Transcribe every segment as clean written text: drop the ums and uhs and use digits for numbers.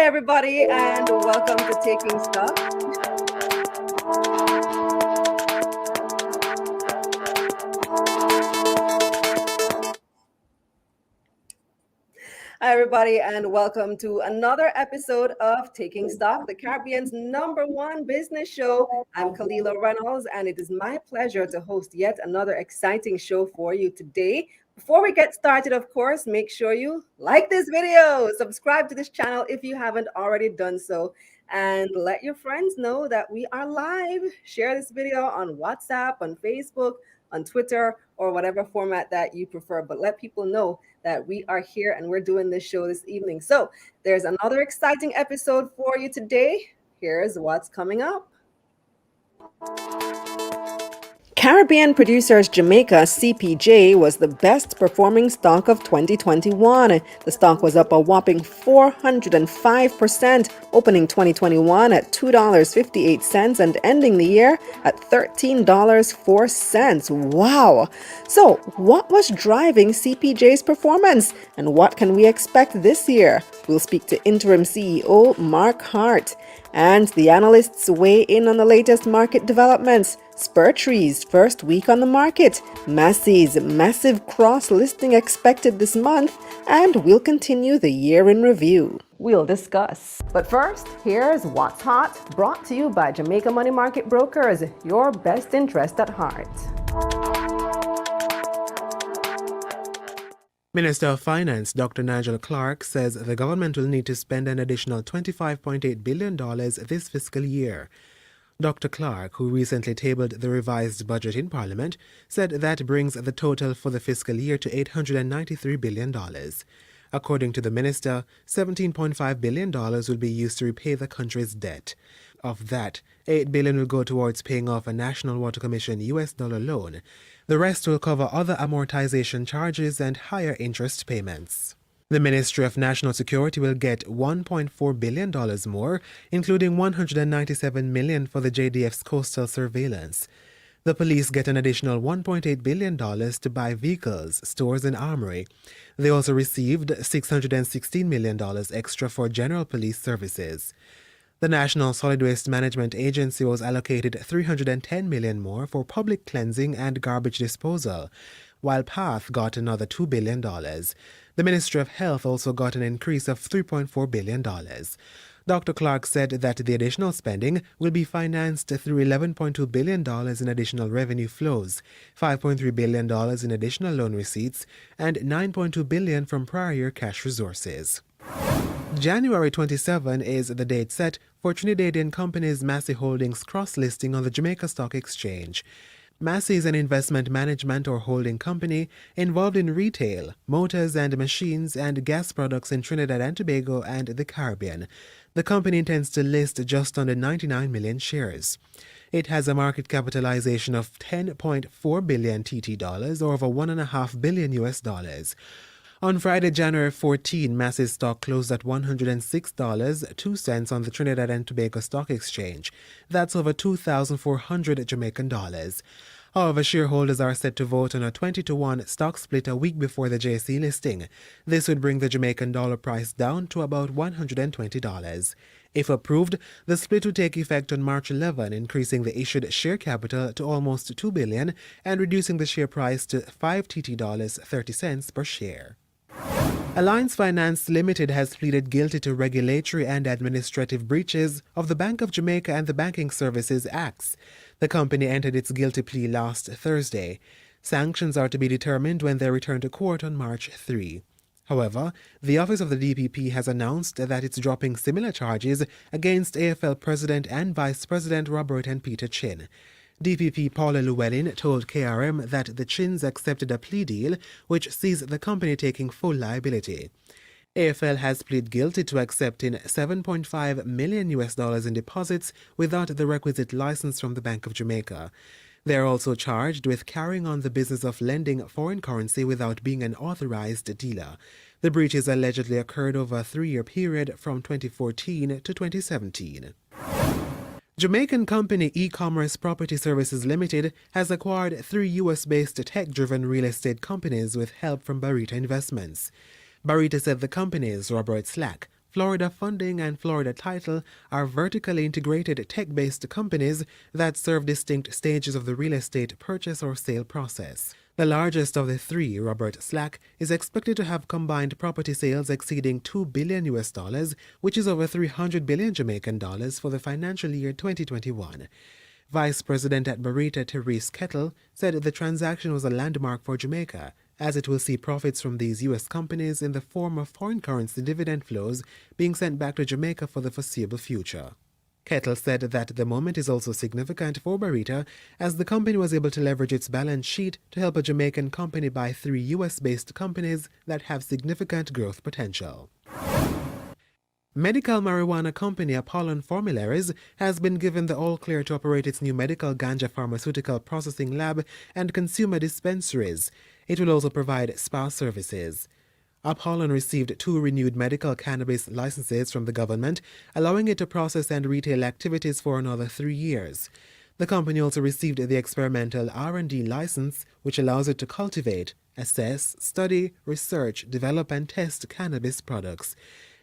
Hi, everybody, and welcome to Taking Stock. Hi, everybody, and welcome to another episode of Taking Stock, the Caribbean's #1 business show. I'm Kalila Reynolds, and it is my pleasure to host yet another exciting show for you today. Before we get started, of course, make sure you like this video, subscribe to this channel if you haven't already done so, and let your friends know that we are live. Share this video on WhatsApp, on Facebook, on Twitter, or whatever format that you prefer. But let people know that we are here and we're doing this show this evening. So there's another exciting episode for you today. Here's what's coming up. Caribbean Producers Jamaica CPJ was the best performing stock of 2021. The stock was up a whopping 405%, opening 2021 at $2.58 and ending the year at $13.04. Wow! So, what was driving CPJ's performance and what can we expect this year? We'll speak to Interim CEO Hart. And the analysts weigh in on the latest market developments. Spur Tree's first week on the market, Massy's massive cross-listing expected this month, and we'll continue the year in review. We'll discuss. But first, here's What's Hot, brought to you by Jamaica Money Market Brokers, your best interest at heart. Minister of Finance Dr. Nigel Clarke says the government will need to spend an additional $25.8 billion this fiscal year. Dr. Clarke, who recently tabled the revised budget in Parliament, said that brings the total for the fiscal year to $893 billion. According to the minister, $17.5 billion will be used to repay the country's debt. Of that, $8 billion will go towards paying off a National Water Commission US dollar loan. The rest will cover other amortization charges and higher interest payments. The Ministry of National Security will get $1.4 billion more, including $197 million for the JDF's coastal surveillance. The police get an additional $1.8 billion to buy vehicles, stores, and armory. They also received $616 million extra for general police services. The National Solid Waste Management Agency was allocated $310 million more for public cleansing and garbage disposal, while PATH got another $2 billion. The Ministry of Health also got an increase of $3.4 billion. Dr. Clarke said that the additional spending will be financed through $11.2 billion in additional revenue flows, $5.3 billion in additional loan receipts, and $9.2 billion from prior year cash resources. January 27 is the date set for Trinidadian company's Massy Holdings cross-listing on the Jamaica Stock Exchange. Massy is an investment management or holding company involved in retail, motors and machines, and gas products in Trinidad and Tobago and the Caribbean. The company intends to list just under 99 million shares. It has a market capitalization of 10.4 billion TT dollars, or over $1.5 billion US dollars. On Friday, January 14, Massy's stock closed at $106.02 on the Trinidad and Tobago Stock Exchange. That's over 2,400 Jamaican dollars. However, shareholders are set to vote on a 20-to-1 stock split a week before the JC listing. This would bring the Jamaican dollar price down to about $120. If approved, the split would take effect on March 11, increasing the issued share capital to almost $2 billion and reducing the share price to $5.30 per share. Alliance Finance Limited has pleaded guilty to regulatory and administrative breaches of the Bank of Jamaica and the Banking Services Acts. The company entered its guilty plea last Thursday. Sanctions are to be determined when they return to court on March 3. However, the office of the DPP has announced that it's dropping similar charges against AFL President and Vice President Robert and Peter Chin. DPP Paula Llewellyn told KRM that the Chins accepted a plea deal which sees the company taking full liability. AFL has pleaded guilty to accepting $7.5 million US dollars in deposits without the requisite license from the Bank of Jamaica. They are also charged with carrying on the business of lending foreign currency without being an authorized dealer. The breaches allegedly occurred over a 3-year period from 2014 to 2017. Jamaican company E-Commerce Property Services Limited has acquired 3 US-based tech-driven real estate companies with help from Barita Investments. Barita said the companies, Robert Slack, Florida Funding and Florida Title are vertically integrated tech-based companies that serve distinct stages of the real estate purchase or sale process. The largest of the three, Robert Slack, is expected to have combined property sales exceeding $2 billion US, which is over 300 billion Jamaican dollars for the financial year 2021. Vice President at Barita, Therese Kettle, said the transaction was a landmark for Jamaica, as it will see profits from these U.S. companies in the form of foreign currency dividend flows being sent back to Jamaica for the foreseeable future. Kettle said that the moment is also significant for Barita, as the company was able to leverage its balance sheet to help a Jamaican company buy three U.S.-based companies that have significant growth potential. Medical marijuana company Apollon Formularies has been given the all-clear to operate its new medical ganja pharmaceutical processing lab and consumer dispensaries. It will also provide spa services. Apollon received 2 renewed medical cannabis licenses from the government, allowing it to process and retail activities for another 3 years. The company also received the experimental R&D license, which allows it to cultivate, assess, study, research, develop, and test cannabis products.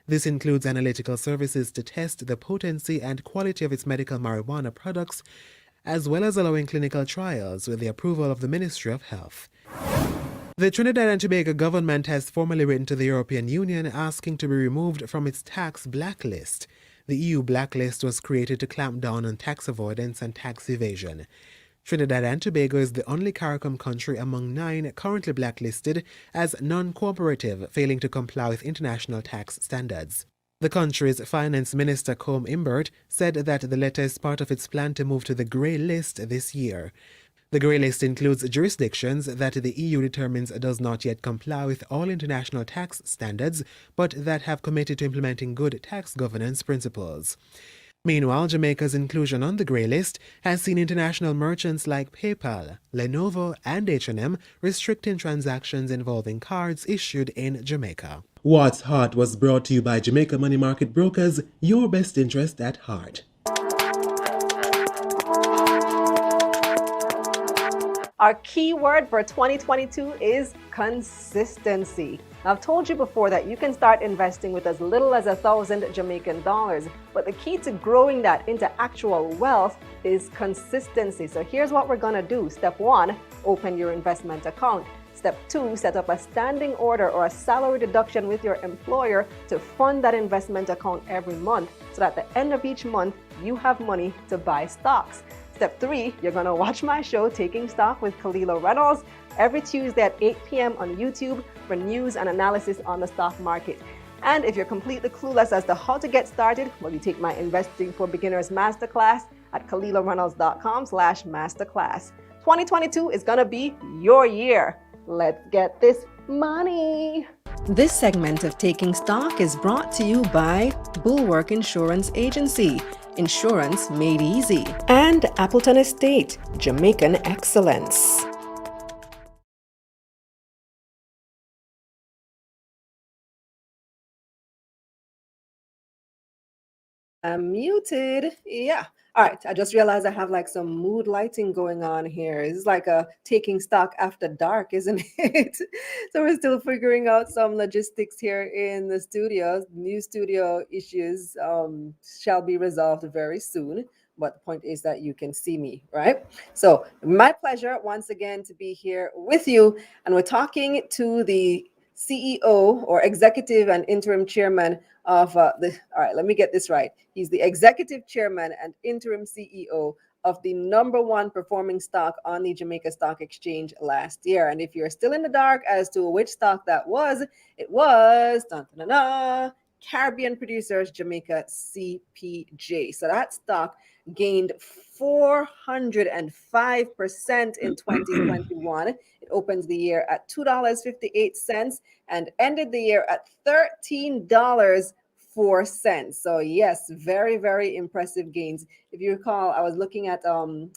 This includes analytical services to test the potency and quality of its medical marijuana products, as well as allowing clinical trials with the approval of the Ministry of Health. The Trinidad and Tobago government has formally written to the European Union asking to be removed from its tax blacklist. The EU blacklist was created to clamp down on tax avoidance and tax evasion. Trinidad and Tobago is the only CARICOM country among 9 currently blacklisted as non-cooperative, failing to comply with international tax standards. The country's Finance Minister Combe Imbert said that the letter is part of its plan to move to the grey list this year. The grey list includes jurisdictions that the EU determines does not yet comply with all international tax standards, but that have committed to implementing good tax governance principles. Meanwhile, Jamaica's inclusion on the grey list has seen international merchants like PayPal, Lenovo, and H&M restricting transactions involving cards issued in Jamaica. What's Hart was brought to you by Jamaica Money Market Brokers, your best interest at heart. Our key word for 2022 is consistency. I've told you before that you can start investing with as little as 1,000 Jamaican dollars, but the key to growing that into actual wealth is consistency. So here's what we're gonna do. Step 1, open your investment account. Step 2, set up a standing order or a salary deduction with your employer to fund that investment account every month, so that at the end of each month, you have money to buy stocks. Step 3, you're going to watch my show, Taking Stock with Kalila Reynolds, every Tuesday at 8 p.m. on YouTube for news and analysis on the stock market. And if you're completely clueless as to how to get started, well, you take my Investing for Beginners Masterclass at KalilaReynolds.com/masterclass. 2022 is going to be your year. Let's get this money. This segment of Taking Stock is brought to you by Bulwark Insurance Agency, insurance made easy, and Appleton Estate, Jamaican excellence. I'm muted. Yeah. All right. I just realized I have like some mood lighting going on here. It's like a taking stock after dark, isn't it? So we're still figuring out some logistics here in the studio. New studio issues shall be resolved very soon. But the point is that you can see me, right? So my pleasure once again to be here with you. And we're talking to the CEO or executive and interim chairman of all right, let me get this right. He's the executive chairman and interim CEO of the number 1 performing stock on the Jamaica Stock Exchange last year. And if you're still in the dark as to which stock that was, it was Caribbean Producers Jamaica CPJ. So that stock gained 405% in 2021. It opens the year at $2.58 and ended the year at $13.04. So yes, very, very impressive gains. If you recall, I was looking at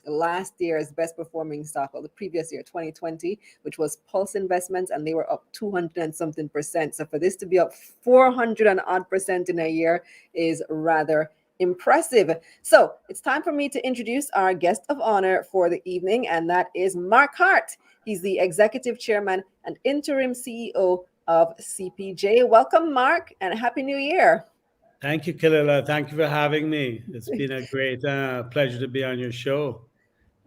last year's best performing stock, or the previous year, 2020, which was Pulse Investments, and they were up 200 and something percent. So for this to be up 400 and odd percent in a year is rather impressive. So it's time for me to introduce our guest of honor for the evening, and that is Mark Hart. He's the executive chairman and interim CEO of CPJ. Welcome, Mark, and Happy New Year. Thank you, Kalila. Thank you for having me. It's been a great pleasure to be on your show.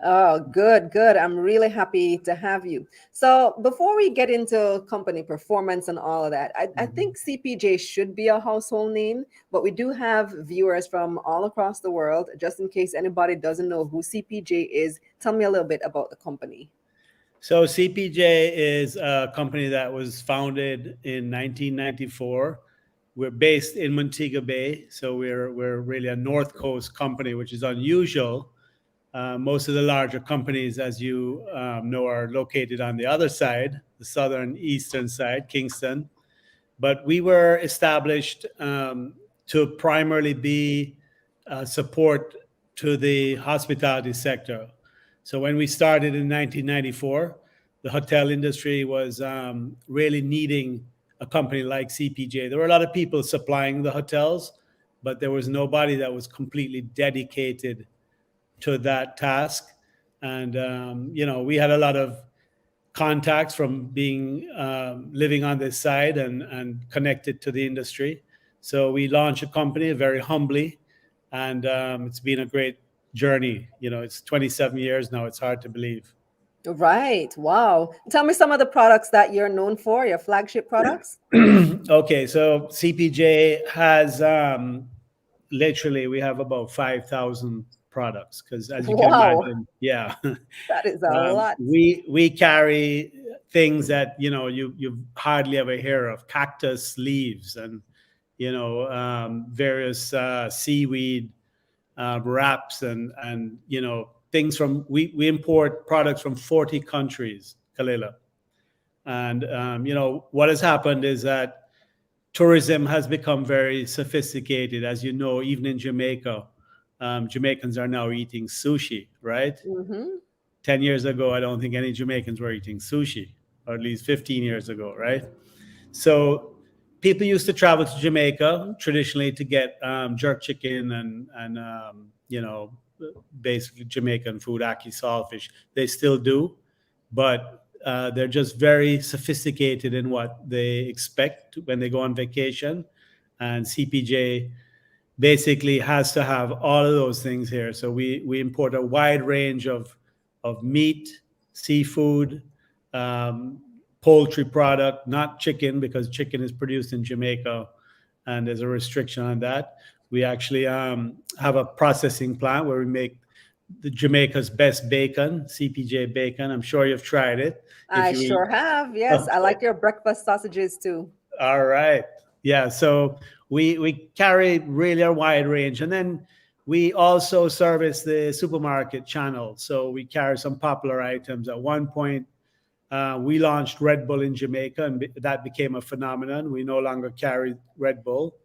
Oh, good, good. I'm really happy to have you. So, before we get into company performance and all of that, I Mhm. think CPJ should be a household name, but we do have viewers from all across the world. Just in case anybody doesn't know who CPJ is, tell me a little bit about the company. So CPJ is a company that was founded in 1994. We're based in Montego Bay, so we're really a North Coast company, which is unusual. Most of the larger companies, as you know, are located on the other side, the southern eastern side, Kingston. But we were established to primarily be support to the hospitality sector. So when we started in 1994, the hotel industry was really needing a company like CPJ. There were a lot of people supplying the hotels, but there was nobody that was completely dedicated to that task. And we had a lot of contacts from being living on this side and connected to the industry. So we launched a company very humbly, and it's been a great journey. It's 27 years now. It's hard to believe. Right. Wow. Tell me some of the products that you're known for, your flagship products. Okay, so CPJ has literally we have about 5,000 products because, as you can Wow, imagine, yeah. that is a lot. We carry things that you hardly ever hear of: cactus leaves and various seaweed wraps and things from we import products from 40 countries, Kalila. And what has happened is that tourism has become very sophisticated. As you know, even in Jamaica, Jamaicans are now eating sushi, right? Hmm. 10 years ago, I don't think any Jamaicans were eating sushi, or at least 15 years ago, right? So people used to travel to Jamaica traditionally to get jerk chicken and basically Jamaican food, ackee saltfish. They still do, but they're just very sophisticated in what they expect when they go on vacation. And CPJ basically has to have all of those things here. So we import a wide range of meat, seafood, um, poultry product, not chicken, because chicken is produced in Jamaica and there's a restriction on that. We actually have a processing plant where we make the Jamaica's best bacon, CPJ bacon. I'm sure you've tried it. If I you eat, sure have. Yes, I okay. like your breakfast sausages too. All right. Yeah. So we carry really a wide range. And then we also service the supermarket channel. So we carry some popular items. At one point, we launched Red Bull in Jamaica, and that became a phenomenon. We no longer carry Red Bull.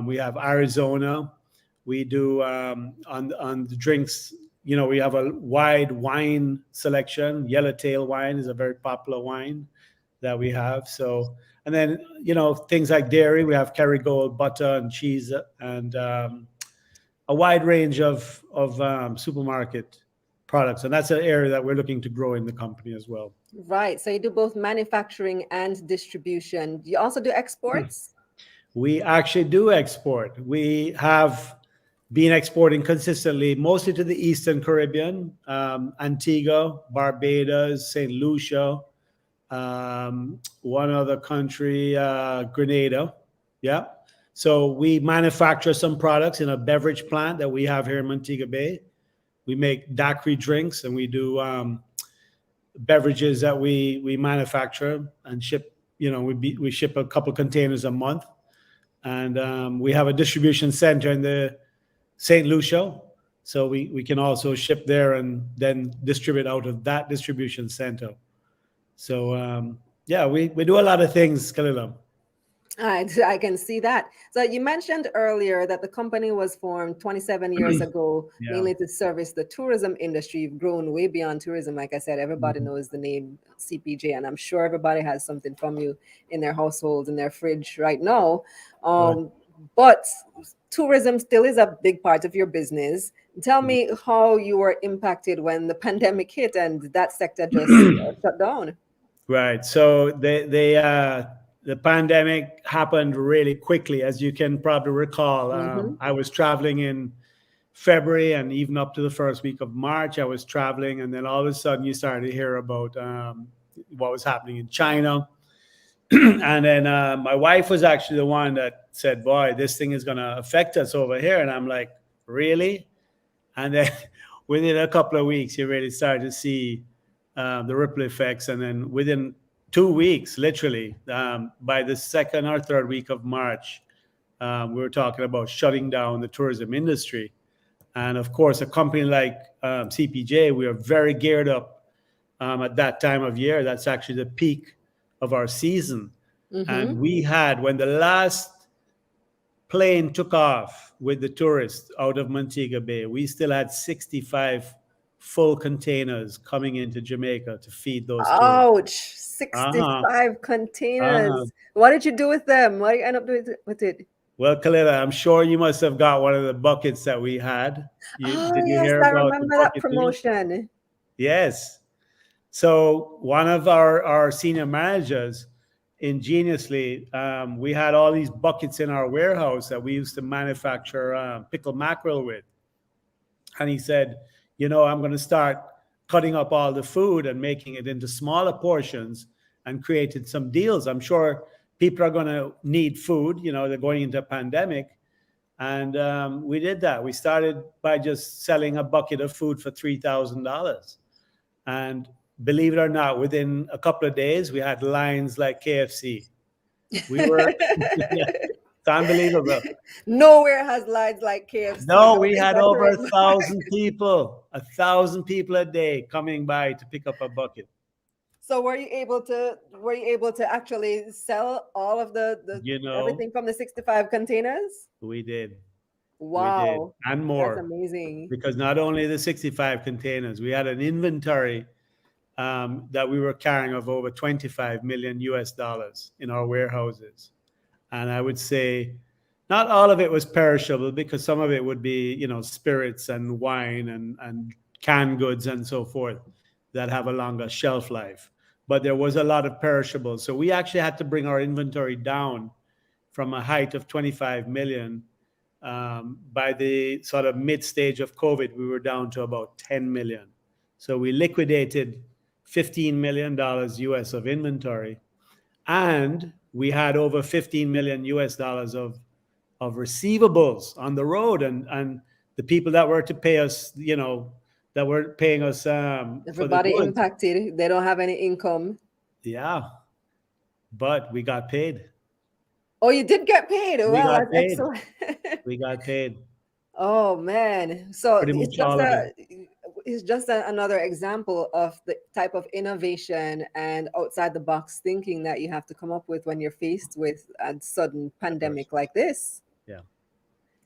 We have Arizona. We do on the drinks. We have a wide wine selection. Yellowtail wine is a very popular wine that we have. So, and then things like dairy. We have Kerrygold butter and cheese and a wide range of supermarket products, and that's an area that we're looking to grow in the company as well. Right. So you do both manufacturing and distribution. Do you also do exports? We actually do export. We have been exporting consistently, mostly to the Eastern Caribbean, Antigua, Barbados, St. Lucia, one other country, Grenada. Yeah. So we manufacture some products in a beverage plant that we have here in Montego Bay. We make daiquiri drinks and we do beverages that we manufacture and ship. We ship a couple containers a month, and we have a distribution center in the St. Lucia, so we can also ship there and then distribute out of that distribution center. So yeah, we do a lot of things, Kalila. I can see that. So you mentioned earlier that the company was formed 27 years ago, Yeah. mainly to service the tourism industry. You've grown way beyond tourism. Like I said, everybody Mhm. knows the name CPJ, and I'm sure everybody has something from you in their household, in their fridge right now. Right. But tourism still is a big part of your business. Tell me how you were impacted when the pandemic hit and that sector just shut down. Right. So the pandemic happened really quickly, as you can probably recall. I was traveling in February and even up to the first week of March, I was traveling. And then all of a sudden you started to hear about what was happening in China. And then my wife was actually the one that said, boy, this thing is going to affect us over here. And I'm like, really? And then within a couple of weeks, you really started to see the ripple effects. And then within 2 weeks, literally, by the second or third week of March, we were talking about shutting down the tourism industry. And of course, a company like CPJ, we are very geared up at that time of year. That's actually the peak of our season. And we had, when the last plane took off with the tourists out of Montego Bay, we still had 65 full containers coming into Jamaica to feed those tourists. Ouch, 65 containers. What did you do with them? What did you end up doing with it? Well, Kalila, I'm sure you must have got one of the buckets that we had. Did you hear I about remember the that bucket promotion. deal? Yes. So one of our senior managers, ingeniously, we had all these buckets in our warehouse that we used to manufacture pickled mackerel with. And he said, I'm going to start cutting up all the food and making it into smaller portions and created some deals. I'm sure people are going to need food. They're going into a pandemic. And we did that. We started by just selling a bucket of food for $3,000. And believe it or not, within a couple of days, we had lines like KFC. We were, it's unbelievable. Nowhere has lines like KFC. No, we had over 1,000 people, 1,000 people a day coming by to pick up a bucket. So were you able to actually sell all of the everything from the 65 containers? We did. Wow. We did. And more. That's amazing. Because not only the 65 containers, we had an inventory that we were carrying of over $25 million in our warehouses. And I would say not all of it was perishable, because some of it would be, spirits and wine and canned goods and so forth that have a longer shelf life. But there was a lot of perishables. So we actually had to bring our inventory down from a height of 25 million. By the sort of mid stage of COVID, we were down to about 10 million. So we liquidated $15 million US of inventory. And we had over $15 million US of receivables on the road. And the people that were to pay us, that were paying us. Everybody impacted. They don't have any income. Yeah. But we got paid. Oh, you did get paid. We Well, got that's paid. excellent. We got paid. Oh man. So Pretty much all of it. It's just another example of the type of innovation and outside the box thinking that you have to come up with when you're faced with a sudden pandemic like this.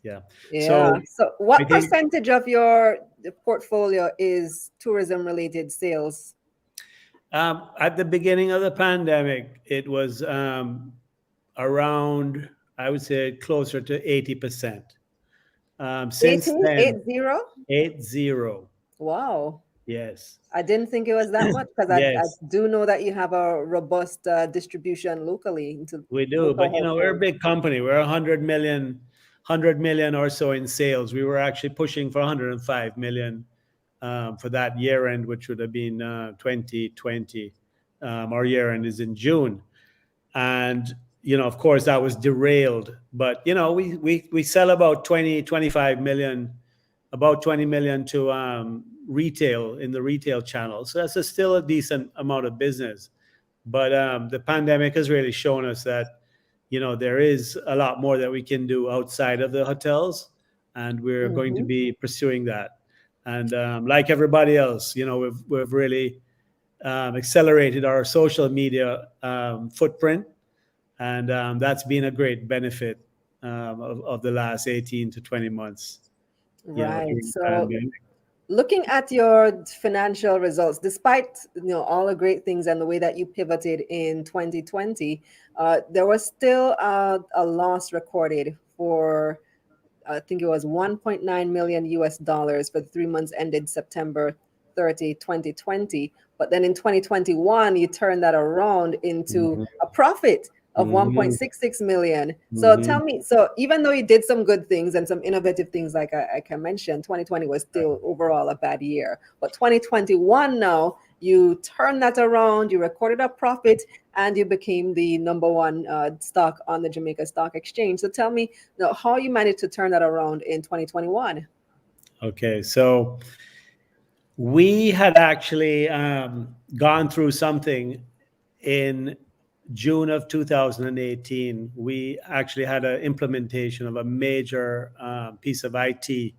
Yeah. So what percentage of your portfolio is tourism related sales? At the beginning of the pandemic, it was around, I would say, closer to 80%. Since 80? then, 80? Wow. Yes. I didn't think it was that much, because Yes. I do know that you have a robust distribution locally. We do, but we're a big company. We're 100 million or so in sales. We were actually pushing for 105 million for that year end, which would have been 2020. Our year end is in June. And, of course, that was derailed. But, we sell about 25 million, about 20 million to retail, in the retail channel. So that's still a decent amount of business. But the pandemic has really shown us that, there is a lot more that we can do outside of the hotels. And we're going to be pursuing that. And like everybody else, we've really accelerated our social media footprint. And that's been a great benefit of the last 18 to 20 months. Right. So looking at your financial results, despite all the great things and the way that you pivoted in 2020, there was still a loss recorded for, I think it was $1.9 million US for the 3 months ended September 30, 2020. But then in 2021, you turned that around into a profit of Mhm. 1.66 million. So tell me, so even though you did some good things and some innovative things, like I can mention, 2020 was still overall a bad year. But 2021 now, you turned that around, you recorded a profit, and you became the number one stock on the Jamaica Stock Exchange. So tell me, how you managed to turn that around in 2021. Okay, so we had actually gone through something in June of 2018. We actually had an implementation of a major piece of IT.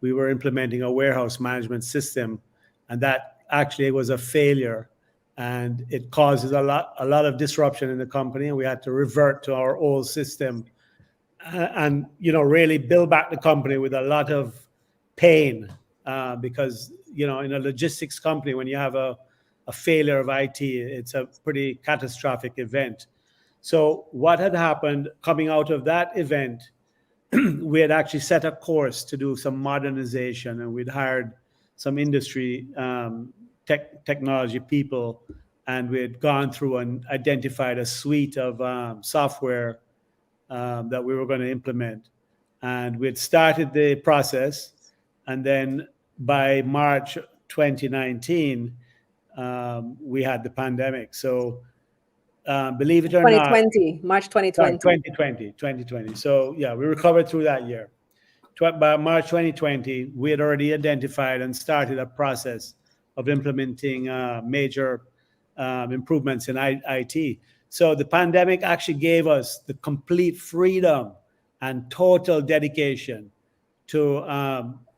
We were implementing a warehouse management system, and that actually was a failure, and it causes a lot of disruption in the company, and we had to revert to our old system, and really build back the company with a lot of pain, because in a logistics company, when you have a failure of IT, it's a pretty catastrophic event. So what had happened coming out of that event, we had actually set a course to do some modernization, and we'd hired some industry technology people, and we had gone through and identified a suite of software that we were going to implement. And we had started the process, and then by March 2019, we had the pandemic. So believe it or not, 2020, March sorry, 2020. 2020. So yeah, we recovered through that year. By March 2020, we had already identified and started a process of implementing major improvements in IT. So the pandemic actually gave us the complete freedom and total dedication to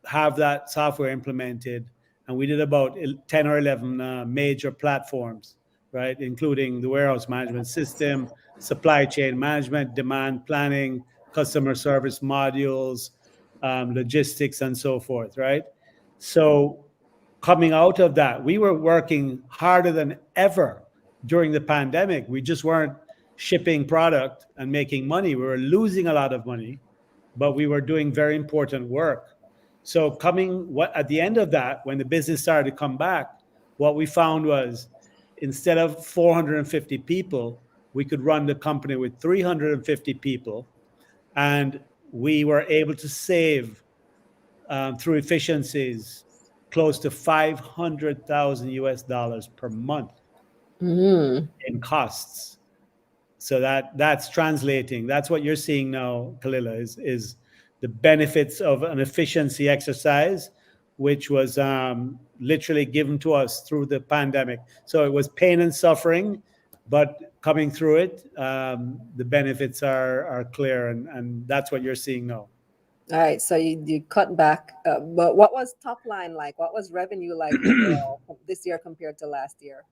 have that software implemented. And we did about 10 or 11 major platforms, right? Including the warehouse management system, supply chain management, demand planning, customer service modules, logistics, and so forth, right? So coming out of that, we were working harder than ever during the pandemic. We just weren't shipping product and making money. We were losing a lot of money, but we were doing very important work. So at the end of that, when the business started to come back, what we found was, instead of 450 people, we could run the company with 350 people, and we were able to save through efficiencies close to $500,000 per month in costs. So that's translating. That's what you're seeing now, Kalila, is the benefits of an efficiency exercise, which was literally given to us through the pandemic. So it was pain and suffering, but coming through it, the benefits are clear, and that's what you're seeing now. All right, so you cut back, but what was top line like? What was revenue like overall this year compared to last year?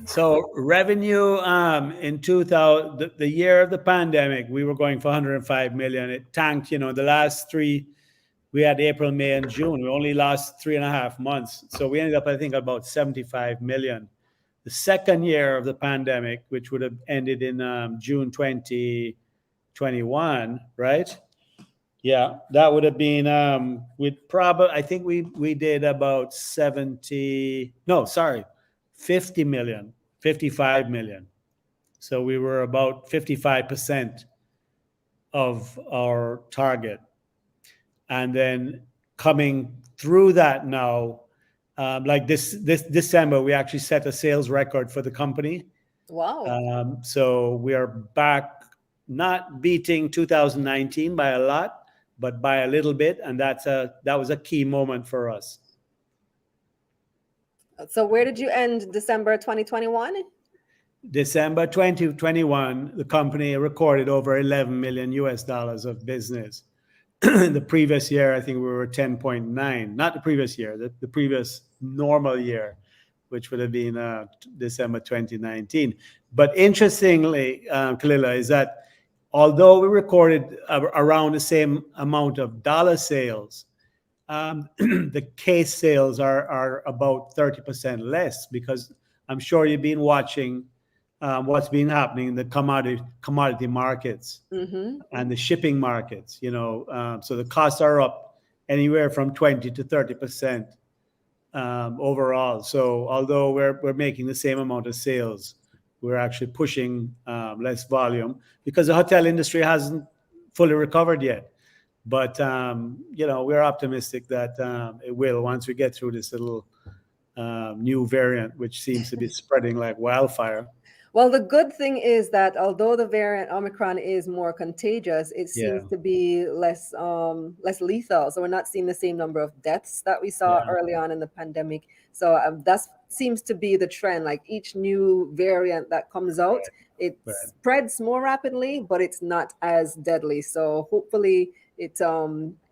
So revenue in 2000, the year of the pandemic, we were going for 105 million. It tanked. The last three, we had April, May, and June. We only lost 3.5 months, so we ended up, I think, about 75 million. The second year of the pandemic, which would have ended in June 2021, right? Yeah, that would have been I think we did about 50 million, 55 million. So we were about 55% of our target. And then coming through that now, like this December, we actually set a sales record for the company. Wow. So we are back, not beating 2019 by a lot, but by a little bit, and that was a key moment for us. So where did you end December 2021? December 2021, the company recorded over $11 million of business. The previous year, I think we were 10.9. Not the previous year, the previous normal year, which would have been December 2019. But interestingly, Kalila, is that although we recorded around the same amount of dollar sales, the case sales are about 30% less, because I'm sure you've been watching what's been happening in the commodity markets and the shipping markets. So the costs are up anywhere from 20 to 30% overall. So although we're making the same amount of sales, we're actually pushing less volume because the hotel industry hasn't fully recovered yet. But we're optimistic that it will once we get through this little new variant, which seems to be spreading like wildfire. Well, the good thing is that although the variant Omicron is more contagious, it Yeah, seems to be less lethal. So we're not seeing the same number of deaths that we saw yeah, early on in the pandemic. So that seems to be the trend. Like each new variant that comes out, it right. spreads more rapidly, but it's not as deadly. So hopefully it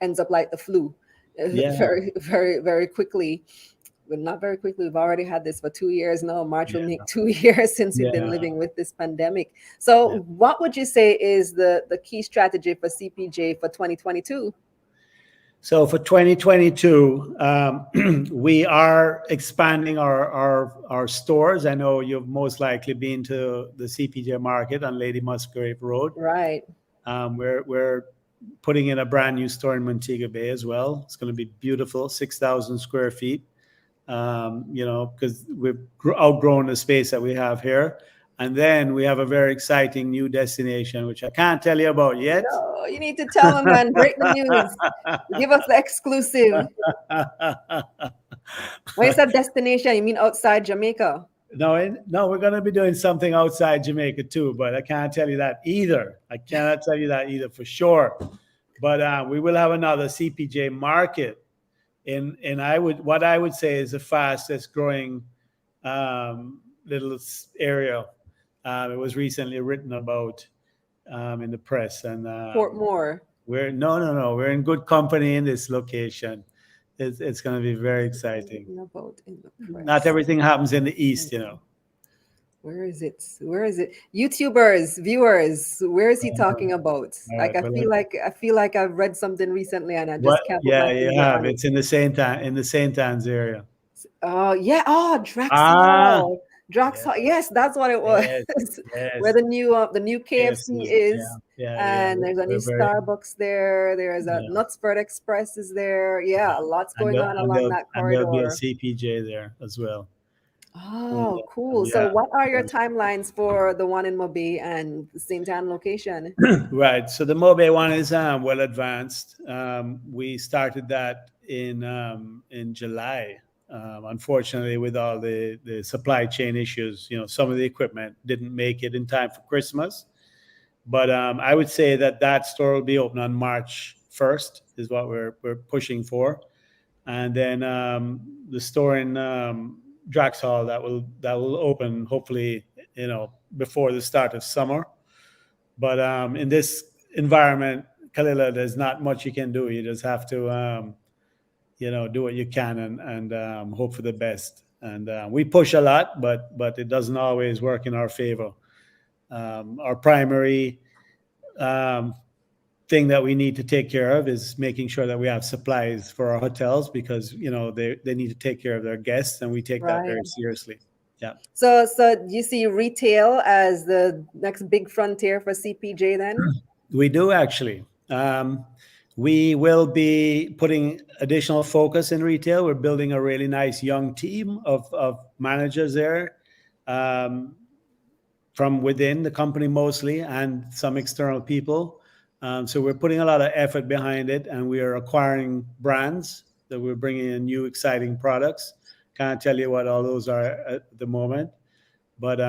ends up like the flu, Yeah, very, very, very quickly. But not very quickly. We've already had this for 2 years now. March will make 2 years since we've been yeah, living with this pandemic. So, yeah. what would you say is the key strategy for CPJ for 2022? So for 2022, we are expanding our stores. I know you've most likely been to the CPJ market on Lady Musgrave Road. Right. We're putting in a brand new store in Montego Bay as well. It's going to be beautiful, 6,000 square feet. Because we've outgrown the space that we have here. And then we have a very exciting new destination, which I can't tell you about yet. No, you need to tell them, man. Break the news. Give us the exclusive. When you said destination, you mean outside Jamaica? No, we're going to be doing something outside Jamaica too, but I can't tell you that either. I cannot tell you that either for sure. But we will have another CPJ market. And what I would say is the fastest growing little area. It was recently written about in the press, and Portmore. we're in good company in this location. It's going to be very exciting. About in the press. Not everything happens in the East, Where is it? Where is it? YouTubers, viewers, where is he talking about? Like I feel like I've read something recently and I just can't put Yeah, my you finger have. on it. It's in the St. Anne's area. Oh yeah, oh Ah, Draxhall. Yes, that's what it was. yes, Where yes. the new KFC is, Yeah. and there's a new We're very, Starbucks there. There's a yeah. Nutsford Express is there. Yeah, lots going on along that there'll be a corridor. CPJ there as well. Oh, cool. So Yeah. what are your timelines for the one in Mobay and the St. Anne location? Right. So the Mobay one is well advanced. We started that in July. Unfortunately, with all the supply chain issues, some of the equipment didn't make it in time for Christmas. But I would say that store will be open on March 1st is what we're pushing for, and then the store in Draxhall that will open hopefully before the start of summer. But in this environment, Kalila, there's not much you can do. You just have to do what you can and hope for the best. And we push a lot, but it doesn't always work in our favor. Our primary thing that we need to take care of is making sure that we have supplies for our hotels because they need to take care of their guests, and we take that very seriously. Yeah. So you see retail as the next big frontier for CPJ then? We do actually. We will be putting additional focus in retail. We're building a really nice young team of managers there. From within the company mostly, and some external people. So we're putting a lot of effort behind it, and we are acquiring brands that we're bringing in new exciting products. Can't tell you what all those are at the moment, but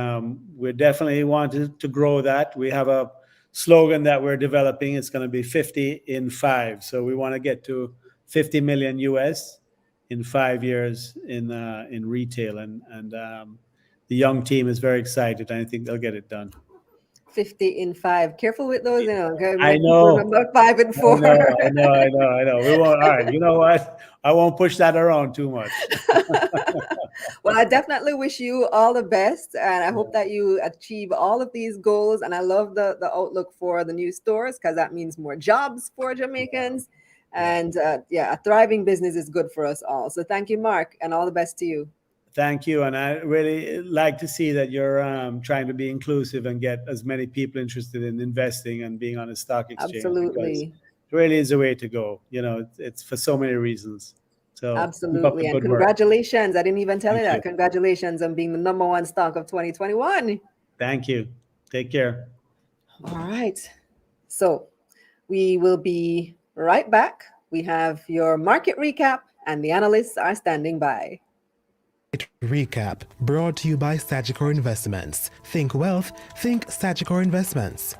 we definitely want to grow that. We have a slogan that we're developing. It's going to be 50 in 5. So we want to get to 50 million US in 5 years in retail, and the young team is very excited, and I think they'll get it done. 50 in 5. Careful with those, I know. Remember 5 and 4. I know. We won't. All right. You know what? I won't push that around too much. Well, I definitely wish you all the best, and I hope that you achieve all of these goals. And I love the outlook for the new stores because that means more jobs for Jamaicans. And a thriving business is good for us all. So thank you, Mark, and all the best to you. Thank you. And I really like to see that you're trying to be inclusive and get as many people interested in investing and being on a stock exchange. Absolutely. It really is a way to go. It's for so many reasons. So absolutely. And congratulations. I didn't even tell you that. Congratulations on being the #1 stock of 2021. Thank you. Take care. All right. So we will be right back. We have your market recap, and the analysts are standing by. Recap brought to you by Sagicor Investments. Think wealth, think Sagicor Investments.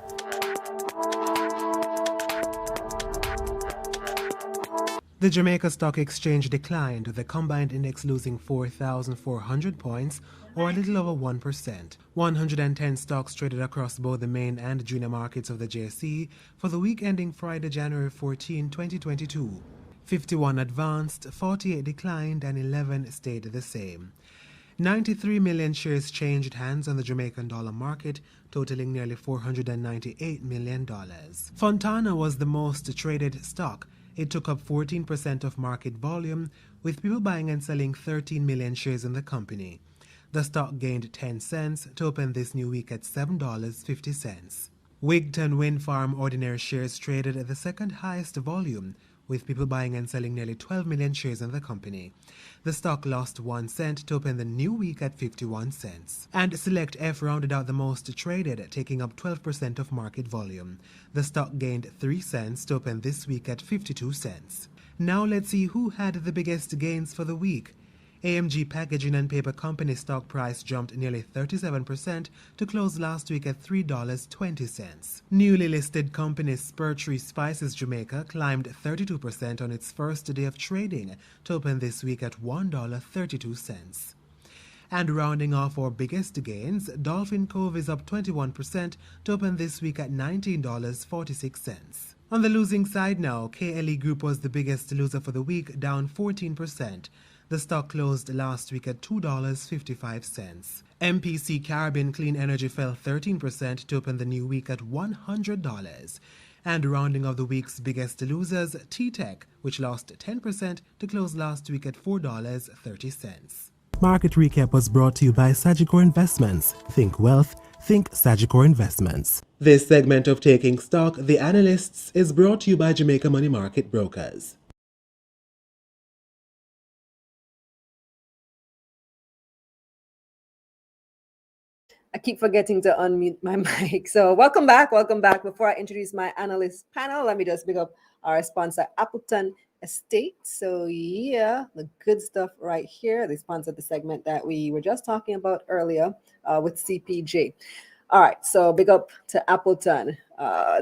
The Jamaica Stock Exchange declined, with the combined index losing 4,400 points, or a little over 1%. 110 stocks traded across both the main and junior markets of the JSE for the week ending Friday, January 14, 2022. 51 advanced, 48 declined, and 11 stayed the same. 93 million shares changed hands on the Jamaican dollar market, totaling nearly $498 million. Fontana was the most traded stock. It took up 14% of market volume, with people buying and selling 13 million shares in the company. The stock gained 10 cents to open this new week at $7.50. Wigton Wind Farm ordinary shares traded at the second highest volume, with people buying and selling nearly 12 million shares in the company. The stock lost 1 cent to open the new week at 51 cents. And Select F rounded out the most traded, taking up 12% of market volume. The stock gained 3 cents to open this week at 52 cents. Now let's see who had the biggest gains for the week. AMG Packaging and Paper Company stock price jumped nearly 37% to close last week at $3.20. Newly listed company Spur Tree Spices Jamaica climbed 32% on its first day of trading to open this week at $1.32. And rounding off our biggest gains, Dolphin Cove is up 21% to open this week at $19.46. On the losing side now, KLE Group was the biggest loser for the week, down 14%. The stock closed last week at $2.55. MPC Caribbean Clean Energy fell 13% to open the new week at $100. And rounding off the week's biggest losers, T-Tech, which lost 10% to close last week at $4.30. Market Recap was brought to you by Sagicor Investments. Think wealth, think Sagicor Investments. This segment of Taking Stock, The Analysts, is brought to you by Jamaica Money Market Brokers. I keep forgetting to unmute my mic. So welcome back. Welcome back. Before I introduce my analyst panel, let me just pick up our sponsor, Appleton Estate. So yeah, the good stuff right here. They sponsored the segment that we were just talking about earlier with CPJ. All right, so big up to Appleton.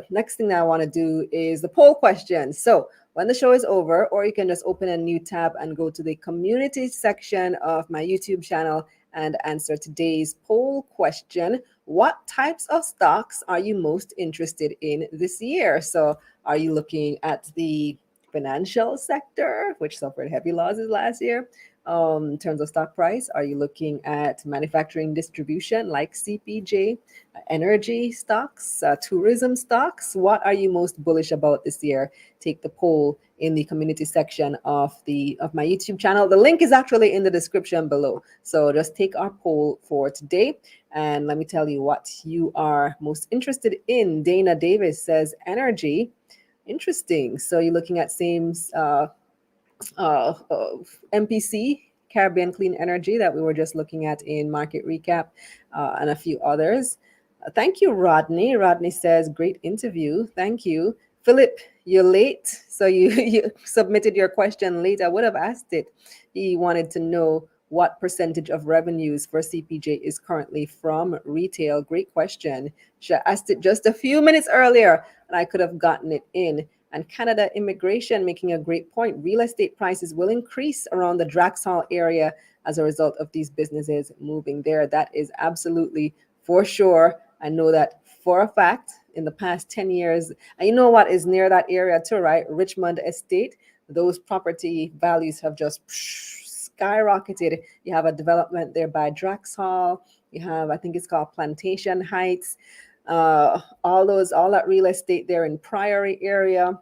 Next thing that I want to do is the poll question. So when the show is over, or you can just open a new tab and go to the community section of my YouTube channel and answer today's poll question. What types of stocks are you most interested in this year? So are you looking at the financial sector, which suffered heavy losses last year in terms of stock price? Are you looking at manufacturing distribution like CPJ, energy stocks, tourism stocks? What are you most bullish about this year? Take the poll in the community section of my YouTube channel. The link is actually in the description below. So just take our poll for today, and let me tell you what you are most interested in. Dana Davis says energy. Interesting. So you're looking at same MPC, Caribbean Clean Energy, that we were just looking at in Market Recap, and a few others. Thank you, Rodney. Rodney says, great interview. Thank you. Philip, you're late. So you submitted your question late. I would have asked it. He wanted to know what percentage of revenues for CPJ is currently from retail. Great question. Should have asked it just a few minutes earlier, and I could have gotten it in. And Canada immigration making a great point. Real estate prices will increase around the Draxhall area as a result of these businesses moving there. That is absolutely for sure. I know that for a fact in the past 10 years. And you know what is near that area too, right? Richmond Estate. Those property values have just skyrocketed. You have a development there by Draxhall. You have, I think it's called Plantation Heights. All that real estate there in Priory area.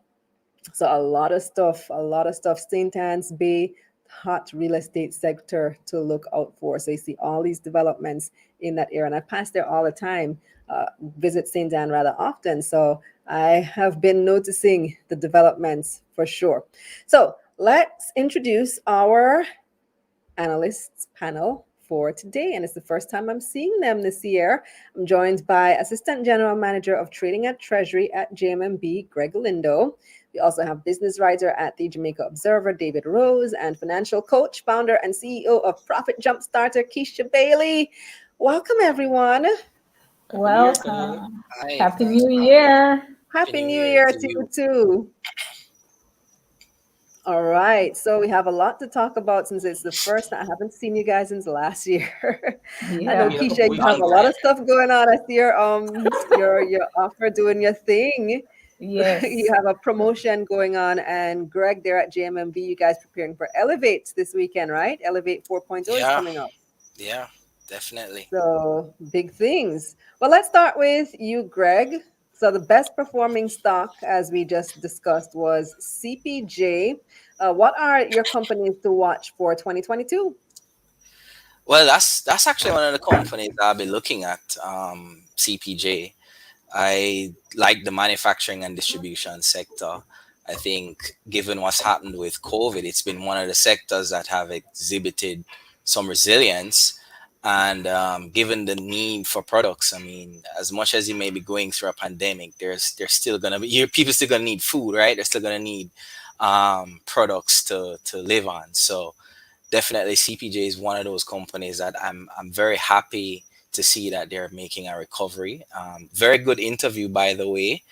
So a lot of stuff. St. Anne's Bay, hot real estate sector to look out for. So you see all these developments in that area. And I pass there all the time, visit St. Anne rather often. So I have been noticing the developments for sure. So let's introduce our analysts panel for today, and it's the first time I'm seeing them this year. I'm joined by Assistant General Manager of Trading at Treasury at JMMB, Greg Lindo. We also have business writer at the Jamaica Observer, David Rose, and financial coach, founder, and CEO of Profit Jumpstarter, Keisha Bailey. Welcome, everyone. Welcome. Hi. Happy New Year. Happy New Year to you too. All right, so we have a lot to talk about since it's the first. I haven't seen you guys since last year. I know, Yeah. Keisha, you have a lot of stuff going on. I see you're off for doing your thing. Yes. You have a promotion going on, and Greg, there at JMMB, you guys preparing for Elevate this weekend, right? Elevate 4.0 is coming up. Yeah, definitely. So big things. Well, let's start with you, Greg. So the best performing stock, as we just discussed, was CPJ. What are your companies to watch for 2022? Well, that's actually one of the companies I'll be looking at. CPJ. I like the manufacturing and distribution sector. I think, given what's happened with COVID, it's been one of the sectors that have exhibited some resilience. And given the need for products, I mean, as much as you may be going through a pandemic, there's still gonna be people still gonna need food, right? They're still gonna need products to live on. So definitely, CPJ is one of those companies that I'm very happy to see that they're making a recovery. Very good interview, by the way.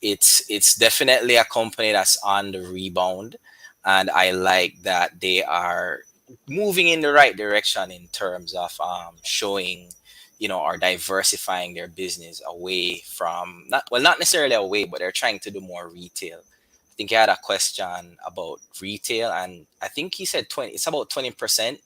It's definitely a company that's on the rebound, and I like that they are moving in the right direction in terms of showing, or diversifying their business away from not necessarily away, but they're trying to do more retail. I think he had a question about retail, and I think he said 20. It's about 20%.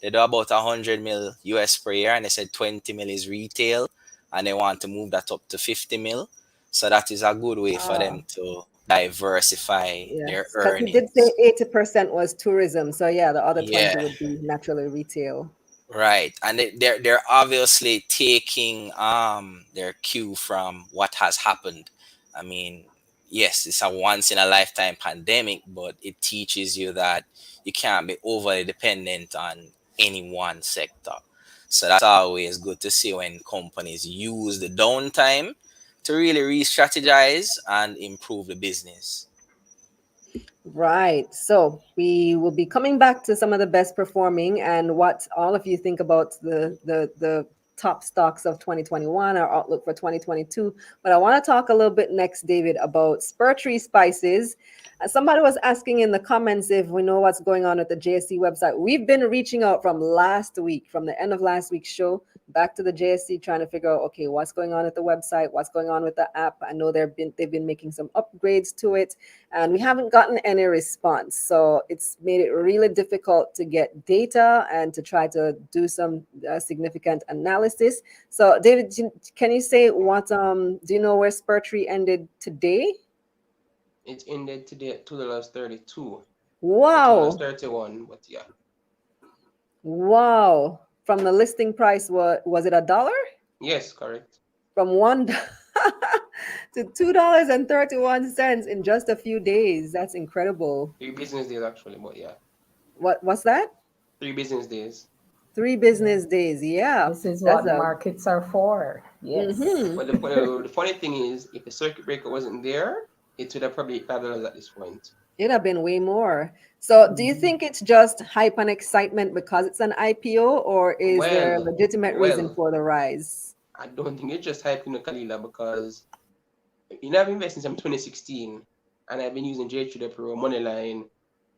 They do about 100 mil US per year, and they said 20 mil is retail, and they want to move that up to 50 mil. So that is a good way for them to diversify their Yes, because he did say earnings. 80% was tourism. So yeah, the other 20 Yeah, would be naturally retail. right. And they're obviously taking their cue from what has happened. I mean, yes, it's a once in a lifetime pandemic, but it teaches you that you can't be overly dependent on any one sector. So that's always good to see when companies use the downtime to really re-strategize and improve the business. Right. So we will be coming back to some of the best performing and what all of you think about the top stocks of 2021, our outlook for 2022. But I want to talk a little bit next, David, about Spur Tree spices. Somebody was asking in the comments if we know what's going on at the JSC website. We've been reaching out from last week, from the end of last week's show, back to the JSC, trying to figure out, okay, what's going on at the website, what's going on with the app. I know they've been making some upgrades to it, and we haven't gotten any response. So it's made it really difficult to get data and to try to do some significant analysis. So, David, can you say what? Do you know where Spur Tree ended today? It ended today at $2.32. Wow. $2.31, but yeah. Wow. From the listing price, was it $1? Yes, correct. From $1 to $2.31 in just a few days. That's incredible. 3 business days actually, but yeah. What's that? 3 business days. 3 business days. Yeah. This is what markets are for. Yes. But the funny thing is, if the circuit breaker wasn't there, it would have probably hit $5 at this point. It'd have been way more. So do you think it's just hype and excitement because it's an IPO, or is there a legitimate reason for the rise? I don't think it's just hype, Kalila, because I've invested since 2016, and I've been using JTrader Pro, Moneyline.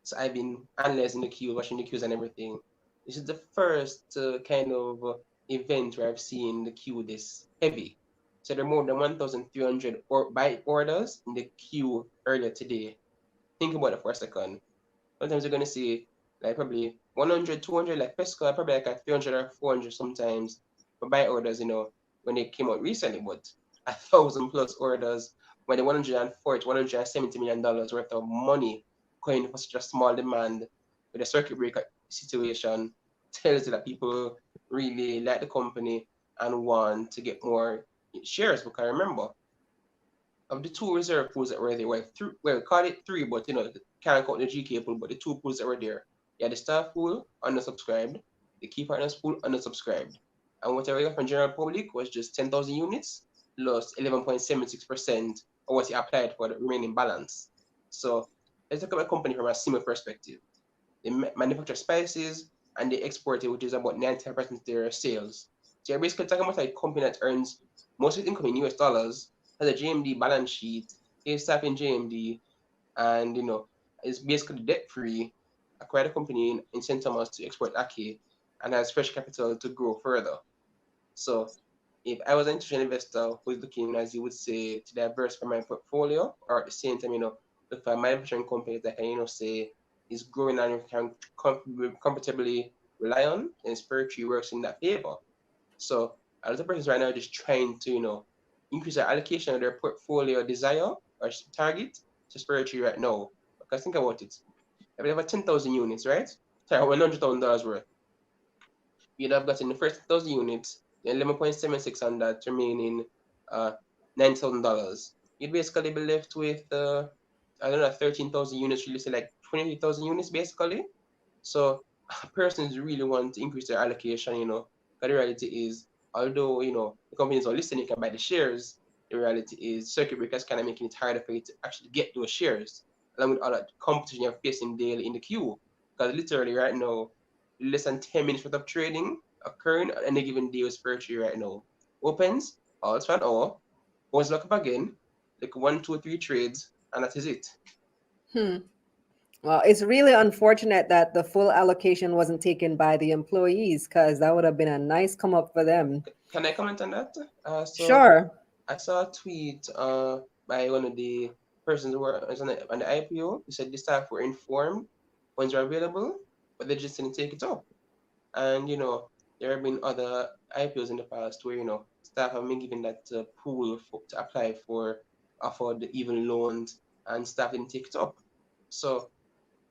So I've been analyzing the queue, watching the queues and everything. This is the first kind of event where I've seen the queue this heavy. So there are more than 1,300 buy orders in the queue earlier today. Think about it for a second. Sometimes you're going to see like probably 100, 200, like Pesca, probably like at 300 or 400 sometimes for buy orders, when they came out recently, but 1,000 plus orders when the $140 to $170 million worth of money going for such a small demand with a circuit breaker situation tells you that people really like the company and want to get more shares. Because remember, of the 2 reserve pools that were there, well, call it 3, but can't count the GK pool, but the 2 pools that were there, you had the staff pool, undersubscribed, the key partners pool undersubscribed. And whatever you got from general public was just 10,000 units, lost 11.76% of what he applied for the remaining balance. So let's talk about a company from a similar perspective. They manufacture spices and they export it, which is about 95% of their sales. So you're basically talking about a company that earns most of its income in US dollars, has a JMD balance sheet, pays staff in JMD, and is basically debt free, acquired a company in St. Thomas to export Ake, and has fresh capital to grow further. So if I was an institutional investor who's looking, as you would say, to diversify my portfolio, or at the same time, look for a manufacturing company that can, say, is growing and you can comfortably rely on, and Spur Tree works in that favor. So a lot of persons right now are just trying to, increase their allocation of their portfolio desire or target to Spur Tree right now. Because think about it. If you have 10,000 units, right? Sorry, $100,000 worth. You'd have gotten the first 1,000 units, the 11.76 on that remaining $9,000. You'd basically be left with, 13,000 units, really say like 23,000 units basically. So persons really want to increase their allocation, but the reality is, although, the companies are listening, you can buy the shares, the reality is circuit breakers kind of making it harder for you to actually get those shares, along with all that competition you're facing daily in the queue. Because literally right now, less than 10 minutes worth of trading occurring on any given day with Spur Tree right now. Opens, all it's 1 hour, goes lock up again, like 1, 2, 3 trades, and that is it. Well, it's really unfortunate that the full allocation wasn't taken by the employees, because that would have been a nice come up for them. Can I comment on that? Sure. I saw a tweet by one of the persons who was on the IPO. He said the staff were informed funds were available, but they just didn't take it up. And there have been other IPOs in the past where staff have been given that pool to apply for, afford even loans, and staff didn't take it up. So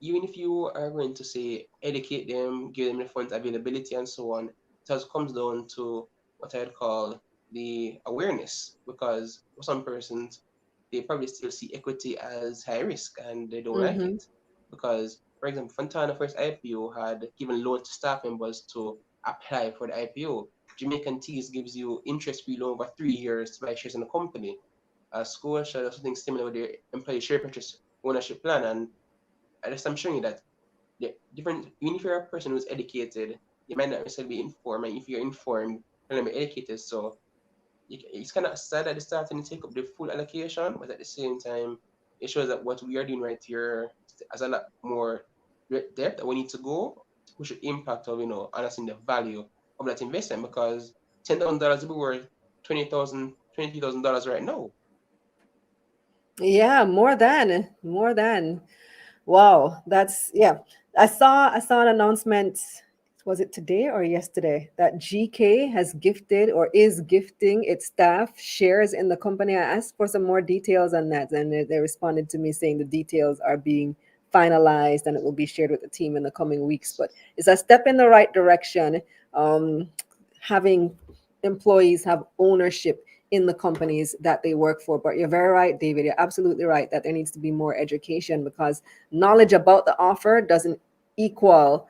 even if you are going to say educate them, give them the funds availability and so on, it just comes down to what I'd call the awareness, because for some persons they probably still see equity as high risk and they don't like it. Because, for example, Fontana first IPO had given loans to staff members to apply for the IPO. Jamaican Teas gives you interest-free loan over 3 years to buy shares in the company. Scotia does something similar with their employee share purchase ownership plan, and I'm showing you that the different, even if you're a person who's educated, you might not necessarily be informed, and if you're informed, you're not be educated. So it's kind of sad at the start and take up the full allocation, but at the same time, it shows that what we are doing right here has a lot more depth that we need to go to push the impact of understanding the value of that investment, because $10,000 will be worth $23,000 right now. Yeah, more than. Wow, that's I saw an announcement. Was it today or yesterday that GK has gifted or is gifting its staff shares in the company? I asked for some more details on that, and they responded to me saying the details are being finalized and it will be shared with the team in the coming weeks. But it's a step in the right direction. Having employees have ownership in the companies that they work for. But you're very right, David. You're absolutely right that there needs to be more education, because knowledge about the offer doesn't equal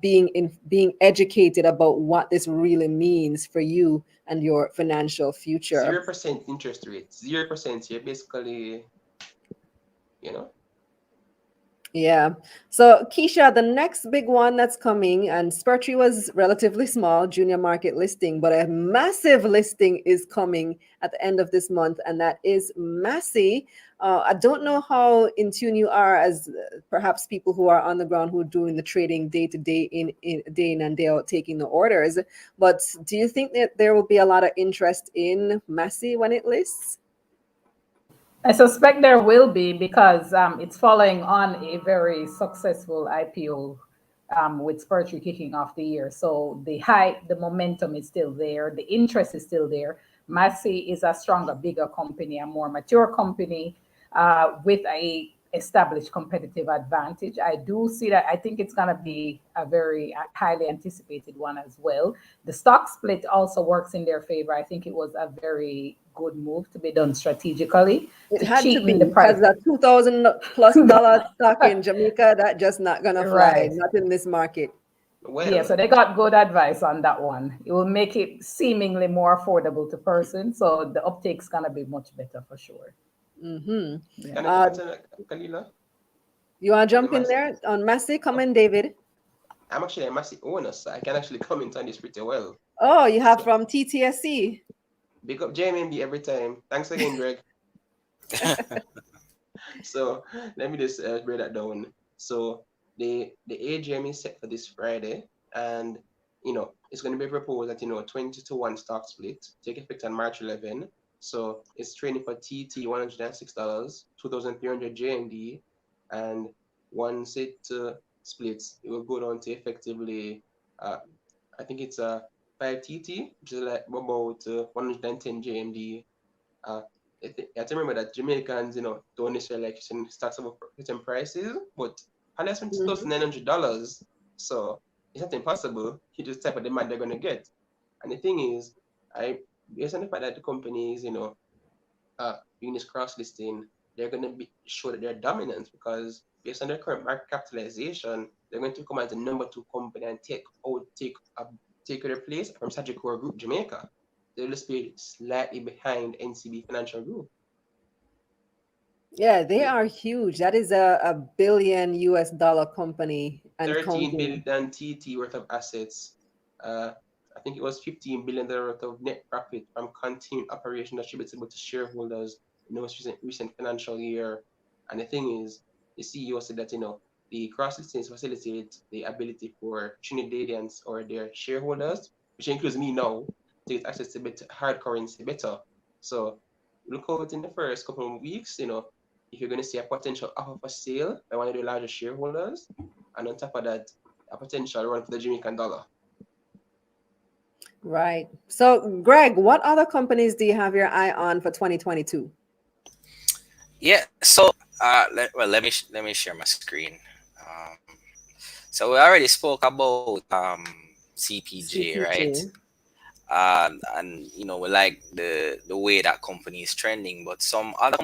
being educated about what this really means for you and your financial future. 0% interest rate, 0%. You're basically, Yeah. So Keisha, the next big one that's coming, and Spur Tree was relatively small, junior market listing, but a massive listing is coming at the end of this month, and that is Massy. I don't know how in tune you are as perhaps people who are on the ground who are doing the trading day to day, in day in and day out, taking the orders. But do you think that there will be a lot of interest in Massy when it lists? I suspect there will be, because it's following on a very successful IPO with Spur Tree kicking off the year. So the hype, the momentum is still there. The interest is still there. Massy is a stronger, bigger company, a more mature company with a established competitive advantage. I do see that. I think it's going to be a very highly anticipated one as well. The stock split also works in their favor. I think it was a very good move to be done strategically. It had to be, the price. because that $2,000+ stock in Jamaica, that just not gonna fly, Right. not in this market. Yeah, so Well, they got good advice on that one. It will make it seemingly more affordable to person, so the uptake's gonna be much better for sure. Mm-hmm. Yeah. can I comment on that, Kalila? You want to On the jump in massive, there on Massy? Come of, in, David. I'm actually a massive owner, so I can actually comment on this pretty well. Oh, you have So from TTSC. big up JMB every time. Thanks again, Greg. So let me just break that down. So the AGM is set for this Friday, and it's going to be proposed that 20-1 stock split take effect on March 11. So it's trading for TT $106, 2,300 JMD, and once it splits, it will go down to effectively, uh, I think it's a 5 TT, which is like about 110 JMD. uh, you have to remember that Jamaicans, don't necessarily like certain stocks of certain prices, but unless it's Mhm. $2,900, so it's not impossible. You just type of demand they're gonna get. And the thing is, I based on the fact that the companies, doing this cross listing, they're gonna be show that they're dominant because based on their current market capitalization, they're going to come as the number two company and take their place from Sagicor Group Jamaica. They'll just be slightly behind NCB Financial Group. Yeah, they Yeah, are huge. That is a billion US dollar company and 13 counting. billion TT worth of assets. Uh, I think it was $15 billion worth of net profit from continued operation attributable to shareholders in the most recent financial year. And the thing is, the CEO said that the cross listings facilitate the ability for Trinidadians or their shareholders, which includes me now, to get access to better hard currency better. So look out in the first couple of weeks, if you're going to see a potential offer for sale by one of the larger shareholders, and on top of that, a potential run for the Jamaican dollar. Right. So, Greg, what other companies do you have your eye on for 2022? Yeah. So, let me share my screen. Um, so we already spoke about CPJ, right? CPJ. And we like the way that company is trending, but some other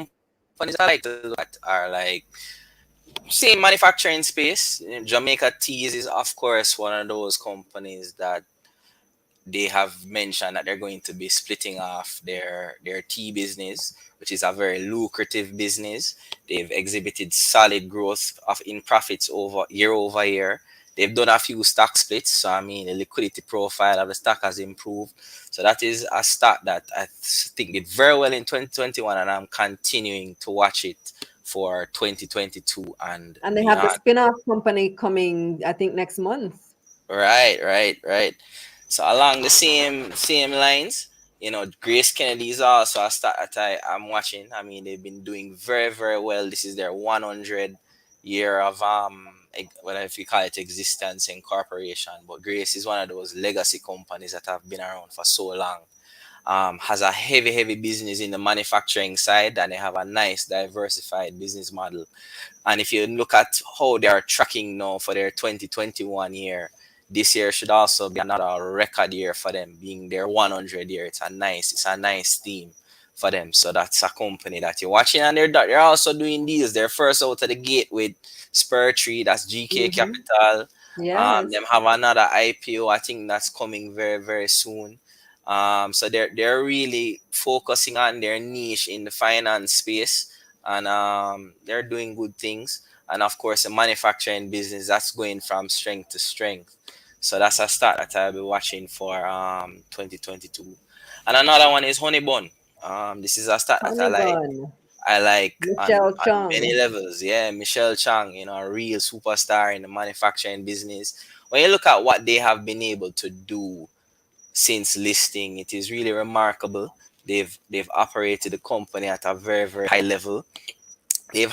companies I like to look at are like same manufacturing space. Jamaica Teas is of course one of those companies that they have mentioned that they're going to be splitting off their tea business, which is a very lucrative business. They've exhibited solid growth of in profits over year. They've done a few stock splits, so I mean the liquidity profile of the stock has improved. So that is a stock that I think did very well in 2021, and I'm continuing to watch it for 2022 and And they have the beyond. spin-off company coming, I think, next month. Right. So along the same lines, Grace Kennedy is also a star that I'm watching. I mean, they've been doing very, very well. This is their 100 year of whatever if you call it existence incorporation. But Grace is one of those legacy companies that have been around for so long. Has a heavy business in the manufacturing side, and they have a nice diversified business model. And if you look at how they are tracking now for their 2021 year, this year should also be another record year for them, being their 100 year. It's a nice theme for them. So that's a company that you're watching, and they're also doing deals. They're first out of the gate with Spur Tree, that's GK Hmm. Capital. Yes. Them have another IPO. I think that's coming very soon. So they're really focusing on their niche in the finance space, and they're doing good things. And of course, the manufacturing business that's going from strength to strength. So that's a start that I'll be watching for 2022. And another one is Honey Bun. This is a start that I Honey like. Bun. I like on Michelle many Chung. levels. Yeah, Michelle Chang, a real superstar in the manufacturing business. When you look at what they have been able to do since listing, it is really remarkable. They've operated the company at a very high level. They've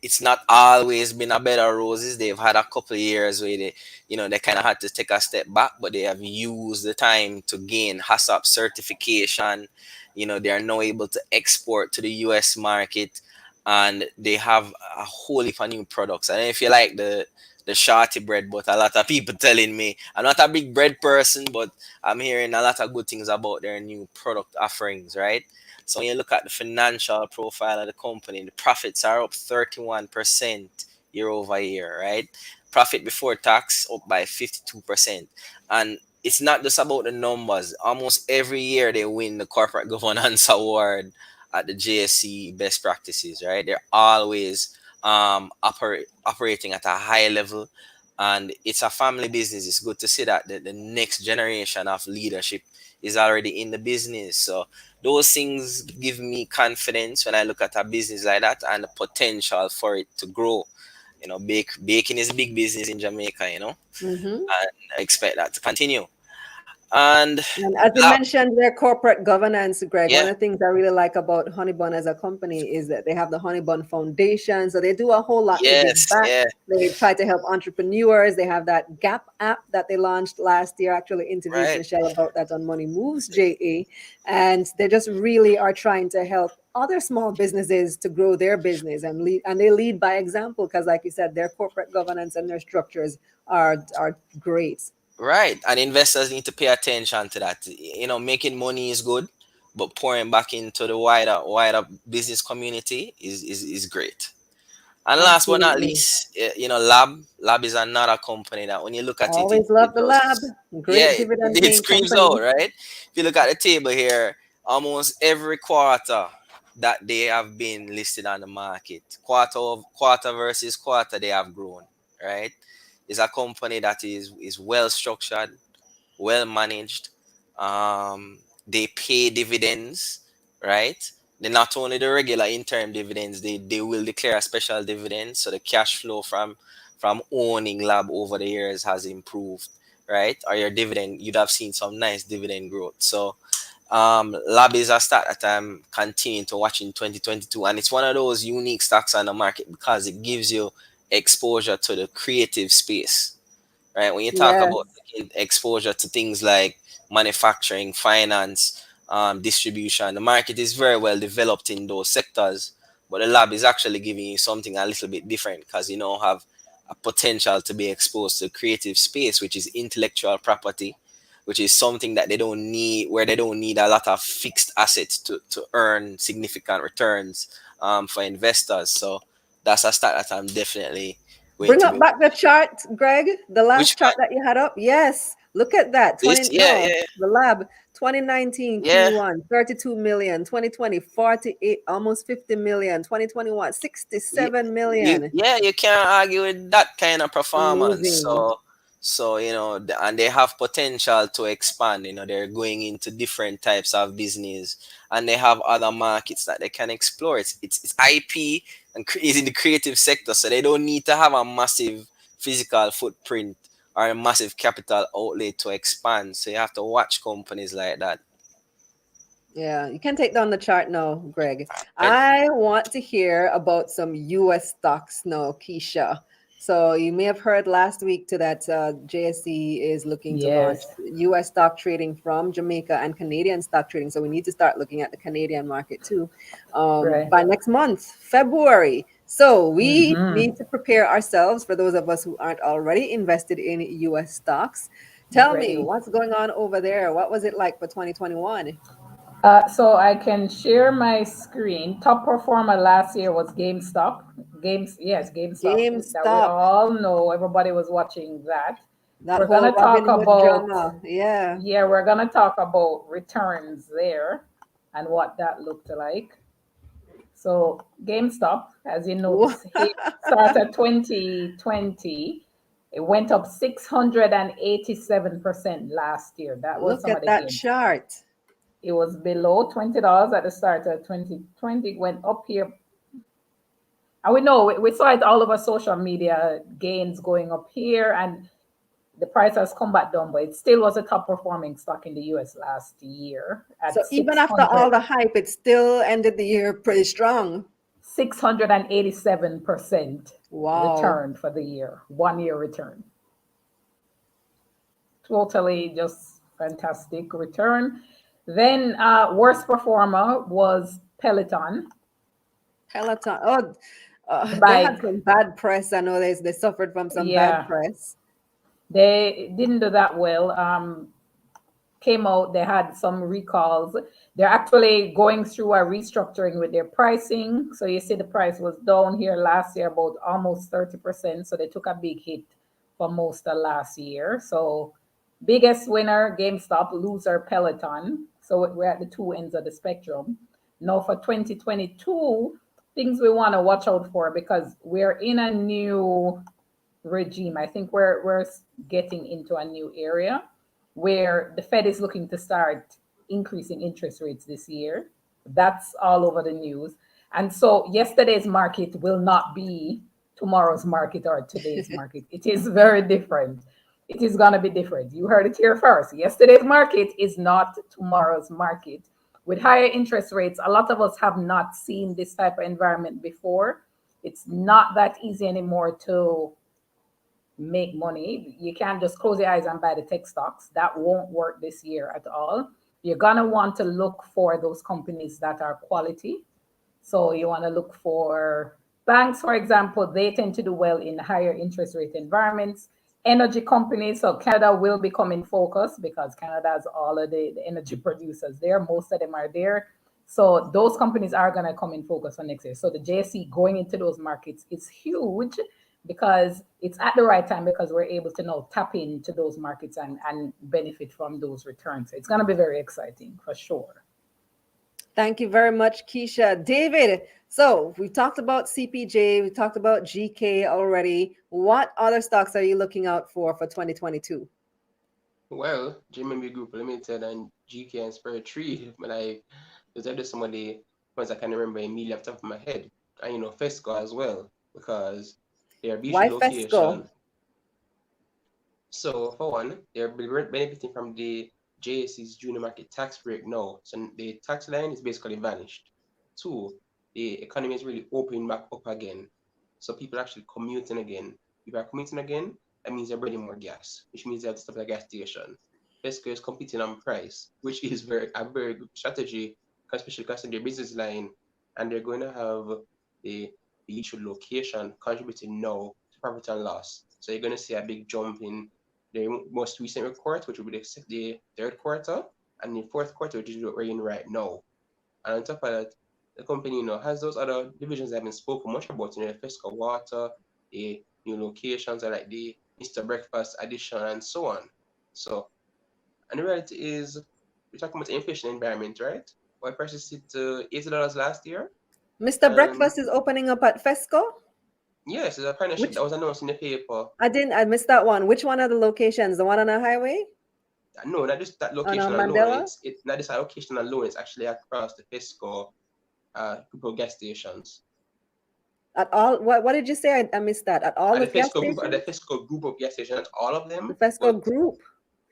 it's not always been a bed of roses. They've had a couple of years where they kind of had to take a step back, but they have used the time to gain HACCP certification. They are now able to export to the US market, and they have a whole heap of new products. And if you like the shorty bread, but a lot of people telling me I'm not a big bread person, but I'm hearing a lot of good things about their new product offerings, right? So when you look at the financial profile of the company, the profits are up 31% year over year, right? profit before tax up by 52%. And it's not just about the numbers. Almost every year they win the corporate governance award at the JSC best practices, right? They're always operating at a high level, and it's a family business. It's good to see that the next generation of leadership is already in the business. So those things give me confidence when I look at a business like that and the potential for it to grow. Baking is a big business in Jamaica, Mm-hmm. and I expect that to continue. And And as you mentioned, their corporate governance, Greg, one yeah, of the things I really like about Honeybun as a company is that they have the Honeybun Foundation. So they do a whole lot to give yes, back. yeah, They try to help entrepreneurs. They have that Gap app that they launched last year. Actually interviewed right. Michelle about that on Money Moves, JA. And they just really are trying to help other small businesses to grow their business and lead, and they lead by example because, like you said, their corporate governance and their structures are great. Right. And investors need to pay attention to that. Making money is good, but pouring back into the wider business community is great. And last but not Absolutely. least, Lab is another company that when you look at it, Always it love the lab. just, yeah, Great dividend it paying screams company. out, right? If you look at the table here, almost every quarter that they have been listed on the market, quarter versus quarter, they have grown, right? It's a company that is well structured, well managed. They pay dividends, right? They not only the regular interim dividends, they will declare a special dividend. So the cash flow from owning Lab over the years has improved, right? Or your dividend, you'd have seen some nice dividend growth. So Lab is a stock that I'm continuing to watch in 2022, and it's one of those unique stocks on the market because it gives you exposure to the creative space, right? When you talk Yes. about exposure to things like manufacturing, finance, distribution, the market is very well developed in those sectors, but the lab is actually giving you something a little bit different because you now have a potential to be exposed to creative space, which is intellectual property, which is something that they don't need, where they don't need a lot of fixed assets to earn significant returns for investors. So that's a start that I'm definitely going Bring to up be. back the chart, Greg. The Which last chart one? that you had up. Yes. Look at that. This? 20 Yeah, no, yeah, the lab. 2019 yeah. Q1, 32 million. 2020, 48, almost 50 million. 2021, You, 67 million. you can't argue with that kind of performance. Amazing. So and they have potential to expand. They're going into different types of business, and they have other markets that they can explore. It's IP and is in the creative sector, so they don't need to have a massive physical footprint or a massive capital outlay to expand. So you have to watch companies like that. Yeah, you can take down the chart now, Greg. Right? I want to hear about some US stocks now, Keisha. So you may have heard last week to that JSE is looking to launch Yes. US stock trading from Jamaica and Canadian stock trading. So we need to start looking at the Canadian market too Right. by next month, February. So we Mm-hmm. need to prepare ourselves for those of us who aren't already invested in US stocks. Tell me Ready. what's going on over there. What was it like for 2021? So I can share my screen. Top performer last year was GameStop. Yes, GameStop that we GameStop, all know. Everybody was watching that. that We're whole gonna Robin talk Hood about, drama. Yeah. yeah, we're gonna talk about returns there and what that looked like. So GameStop, as you Wha- notice, it started 2020. It went up 687% last year. That was Look some of at the that gains. chart. It was below $20 at the start of 2020. It went up here. And we know we saw it all over social media, gains going up here, and the price has come back down, but it still was a top performing stock in the US last year So at even after all the hype, it still ended the year pretty strong. 687% Wow. return for the year, 1 year return. Totally just fantastic return. Then worst performer was Peloton, Peloton. Oh, the they had bike. some bad press. I know they suffered from some bad Yeah, press. they didn't do that well. Came out, they had some recalls. They're actually going through a restructuring with their pricing. So you see the price was down here last year about almost 30%. So they took a big hit for most of last year. So biggest winner, GameStop, loser, Peloton. So we're at the two ends of the spectrum. Now for 2022, things we want to watch out for because we're in a new regime. I think we're getting into a new area where the Fed is looking to start increasing interest rates this year. That's all over the news. And so yesterday's market will not be tomorrow's market or today's market. It is very different. It is going to be different. You heard it here first. Yesterday's market is not tomorrow's market. With higher interest rates, a lot of us have not seen this type of environment before. It's not that easy anymore to make money. You can't just close your eyes and buy the tech stocks. That won't work this year at all. You're going to want to look for those companies that are quality. So you want to look for banks, for example. They tend to do well in higher interest rate environments. Energy companies, so Canada will become in focus because Canada has all of the energy producers there. Most of them are there. So those companies are going to come in focus for next year. So the JSE going into those markets is huge because it's at the right time because we're able to now tap into those markets and benefit from those returns. So it's going to be very exciting for sure. Thank you very much, Keisha. David, so we talked about CPJ, we talked about GK already. What other stocks are you looking out for 2022? Well, JMB Group Limited and GK and Spur Tree, those are just some of the ones I can remember immediately off the top of my head. And Fesco as well, because they are beach Why location. Fesco? So for one, they're benefiting from the JSC's junior market tax break now. So the tax line is basically vanished. Two, the economy is really opening back up again. So people are actually commuting again. If you're commuting again, that means they're burning more gas, which means they have to stop at a gas station. Fesco is competing on price, which is a very good strategy, especially considering their business line. And they're going to have the issue location contributing now to profit and loss. So you're going to see a big jump in the most recent report, which will be the third quarter, and the fourth quarter, which is what we're in right now. And on top of that, the company, has those other divisions that haven't spoken much about, the Fesco Water, the new locations, and like the Mr. Breakfast addition, and so on. So, and the reality is, we're talking about the inflation environment, right? Oil prices hit $80 last year. Mr. Breakfast is opening up at Fesco? Yes, it's a partnership that was announced in the paper. I missed that one. Which one are the locations? The one on the highway? No, not just that location alone. It's not just that location alone. It's actually across the Fesco group of gas stations. At all? What did you say? I missed that. At all the gas stations? At the Fesco group of gas stations, all of them. The Fesco group.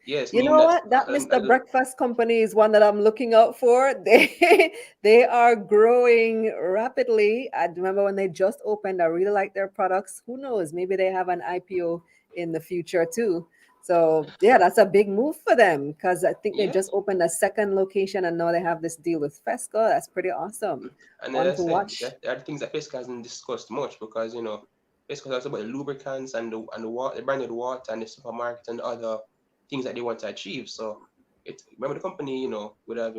Yes. You know what? That Mr. Breakfast company is one that I'm looking out for. They are growing rapidly. I remember when they just opened, I really like their products. Who knows? Maybe they have an IPO in the future too. So yeah, that's a big move for them because I think they just opened a second location and now they have this deal with Fesco. That's pretty awesome. And One to watch. there are things that Fesco hasn't discussed much because Fesco talks about the lubricants and the water, the branded water and the supermarket and other things that they want to achieve. So remember the company, would have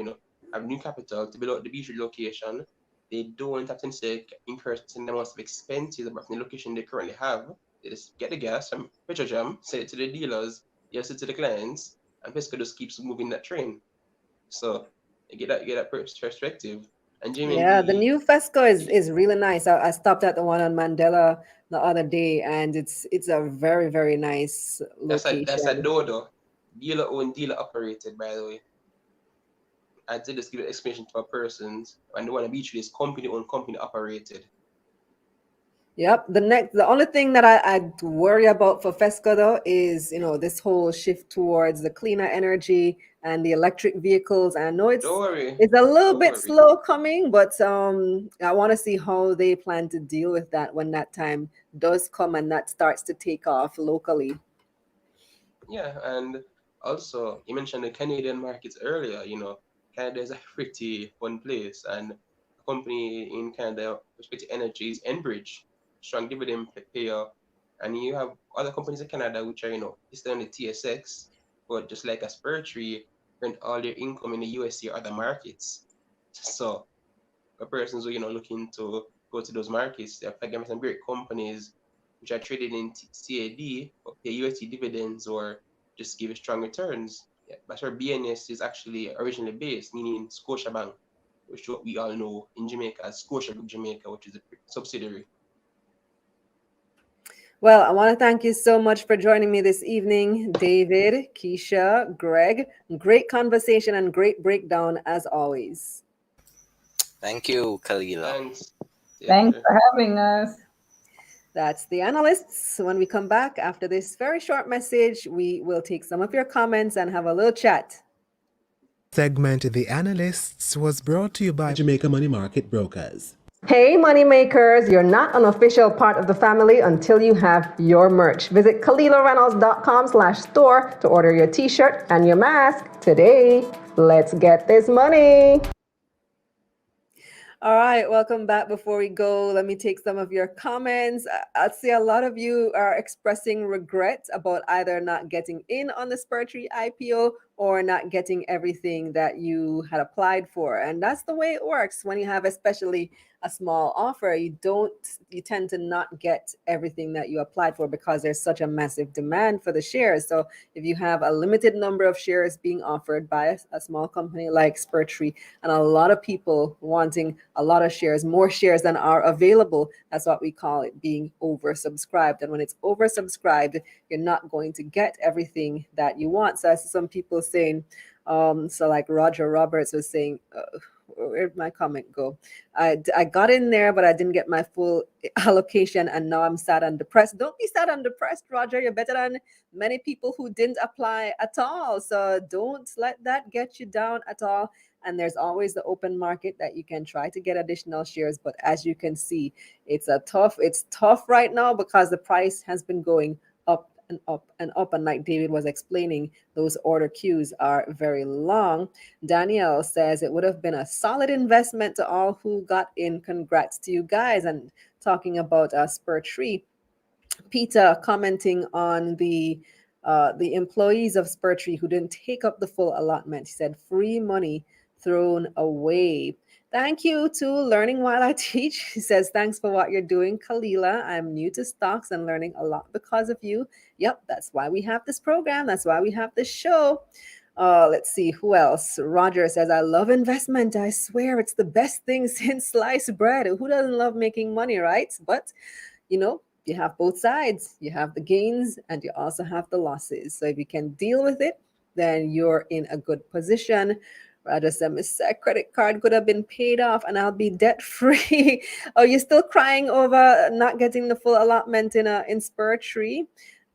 new capital to build out the beach location. They don't have to incur the amounts of expenses from the location they currently have. They just get the gas from Petrojam, sell it to the dealers, sell it to the clients, and Pesco just keeps moving that train. So you get that perspective. And Yeah, the new Fesco is really nice. I stopped at the one on Mandela the other day, and it's a very, very nice location. That's a Dodo. Dealer owned, dealer operated, by the way. I did just give an explanation to a person, and the one beach is company owned, company operated. Yep. The only thing that I'd worry about for Fesco though is this whole shift towards the cleaner energy and the electric vehicles. I know it's a little bit slow coming, but I want to see how they plan to deal with that when that time does come and that starts to take off locally. Yeah, and also you mentioned the Canadian markets earlier. Canada is a pretty fun place, and a company in Canada with energy is Enbridge, strong dividend payer, and you have other companies in Canada which are listed on the TSX, but just like a Spur Tree, earn all their income in the USD or other markets. So for persons who looking to go to those markets, they're some great companies which are traded in CAD, or pay USD dividends or just give strong returns. Yeah, that's where BNS is actually originally based, meaning Scotiabank, which what we all know in Jamaica as Scotiabank Jamaica, which is a subsidiary. Well, I want to thank you so much for joining me this evening, David, Keisha, Greg. Great conversation and great breakdown as always. Thank you, Kalila. Thanks. Thanks for having us. That's the Analysts. When we come back after this very short message, we will take some of your comments and have a little chat. Segment The Analysts was brought to you by Jamaica Money Market Brokers. Hey, moneymakers, you're not an official part of the family until you have your merch. Visit KalilaReynolds.com/store to order your t-shirt and your mask today. Let's get this money. All right, welcome back. Before we go, let me take some of your comments. I see a lot of you are expressing regret about either not getting in on the Spur Tree IPO or not getting everything that you had applied for. And that's the way it works when you have especially a small offer. You tend to not get everything that you applied for because there's such a massive demand for the shares. So if you have a limited number of shares being offered by a small company like Spur Tree and a lot of people wanting a lot of shares, more shares than are available, that's what we call it being oversubscribed. And when it's oversubscribed, you're not going to get everything that you want. So I see some people saying, so like Roger Roberts was saying, where'd my comment go? I got in there, but I didn't get my full allocation, and now I'm sad and depressed. Don't be sad and depressed, Roger. You're better than many people who didn't apply at all. So don't let that get you down at all. And there's always the open market that you can try to get additional shares. But as you can see, it's tough right now because the price has been going up and up and up. And like David was explaining, those order queues are very long. Danielle says it would have been a solid investment to all who got in. Congrats to you guys. And talking about Spur Tree, Peter commenting on the employees of Spur Tree who didn't take up the full allotment. He said, free money thrown away. Thank you to Learning While I Teach. He says, thanks for what you're doing, Kalila. I'm new to stocks and learning a lot because of you. Yep, that's why we have this program. That's why we have this show. Let's see, who else? Roger says, I love investment. I swear it's the best thing since sliced bread. Who doesn't love making money, right? But, you have both sides. You have the gains and you also have the losses. So if you can deal with it, then you're in a good position. Roger said, Miss credit card could have been paid off and I'll be debt free. Oh, you're still crying over not getting the full allotment in Spur Tree?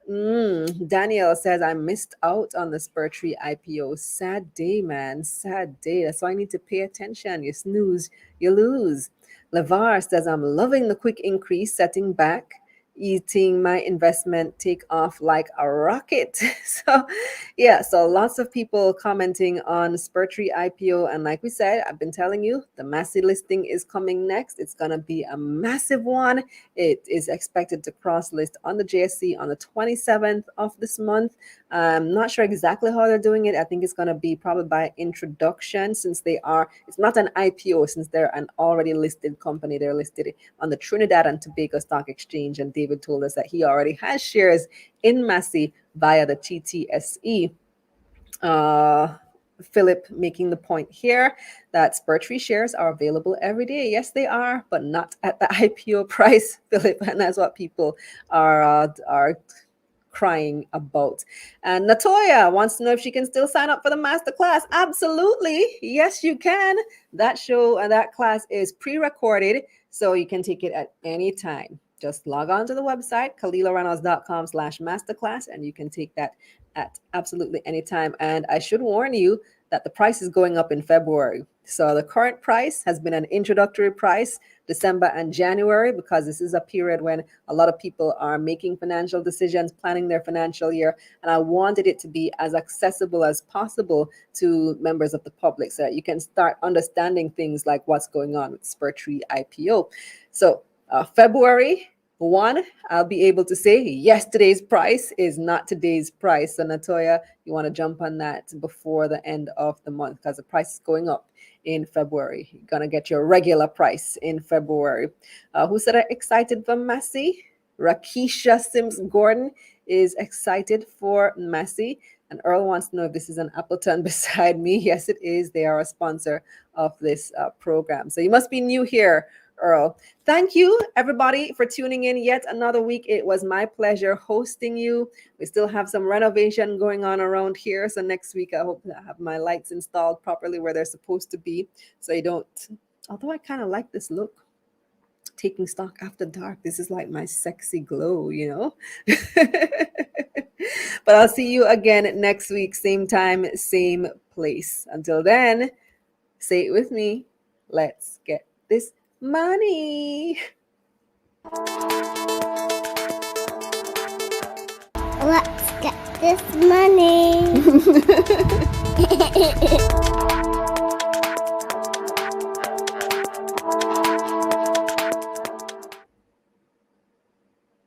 Daniel says, I missed out on the Spur Tree IPO. Sad day, man. Sad day. That's why I need to pay attention. You snooze, you lose. LeVar says, I'm loving the quick increase, setting back, eating my investment take off like a rocket. So lots of people commenting on Spur Tree IPO. And like we said, I've been telling you, the Massy listing is coming next. It's going to be a massive one. It is expected to cross list on the JSC on the 27th of this month. I'm not sure exactly how they're doing it. I think it's going to be probably by introduction since it's not an IPO since they're an already listed company. They're listed on the Trinidad and Tobago Stock Exchange. And David told us that he already has shares in Massy via the TTSE. Philip making the point here that Spur Tree shares are available every day. Yes, they are, but not at the IPO price, Philip. And that's what people are crying about. And Natoya wants to know if she can still sign up for the masterclass. Absolutely. Yes, you can. That show and that class is pre-recorded, so you can take it at any time. Just log on to the website, KalilaReynolds.com/masterclass, and you can take that at absolutely any time. And I should warn you that the price is going up in February. So the current price has been an introductory price, December and January, because this is a period when a lot of people are making financial decisions, planning their financial year. And I wanted it to be as accessible as possible to members of the public so that you can start understanding things like what's going on with Spur Tree IPO. So February 1, I'll be able to say yesterday's price is not today's price. So Natoya, you want to jump on that before the end of the month because the price is going up in February. You're going to get your regular price in February. Who said excited for Massy? Rakisha Sims Gordon is excited for Massy. And Earl wants to know if this is an Appleton beside me. Yes, it is. They are a sponsor of this program. So you must be new here, Earl. Thank you, everybody, for tuning in yet another week. It was my pleasure hosting you. We still have some renovation going on around here. So next week, I hope to have my lights installed properly where they're supposed to be. So you don't, although I kind of like this look. Taking stock after dark. This is like my sexy glow, you know? But I'll see you again next week, same time, same place. Until then, say it with me. Let's get this money. Let's get this money.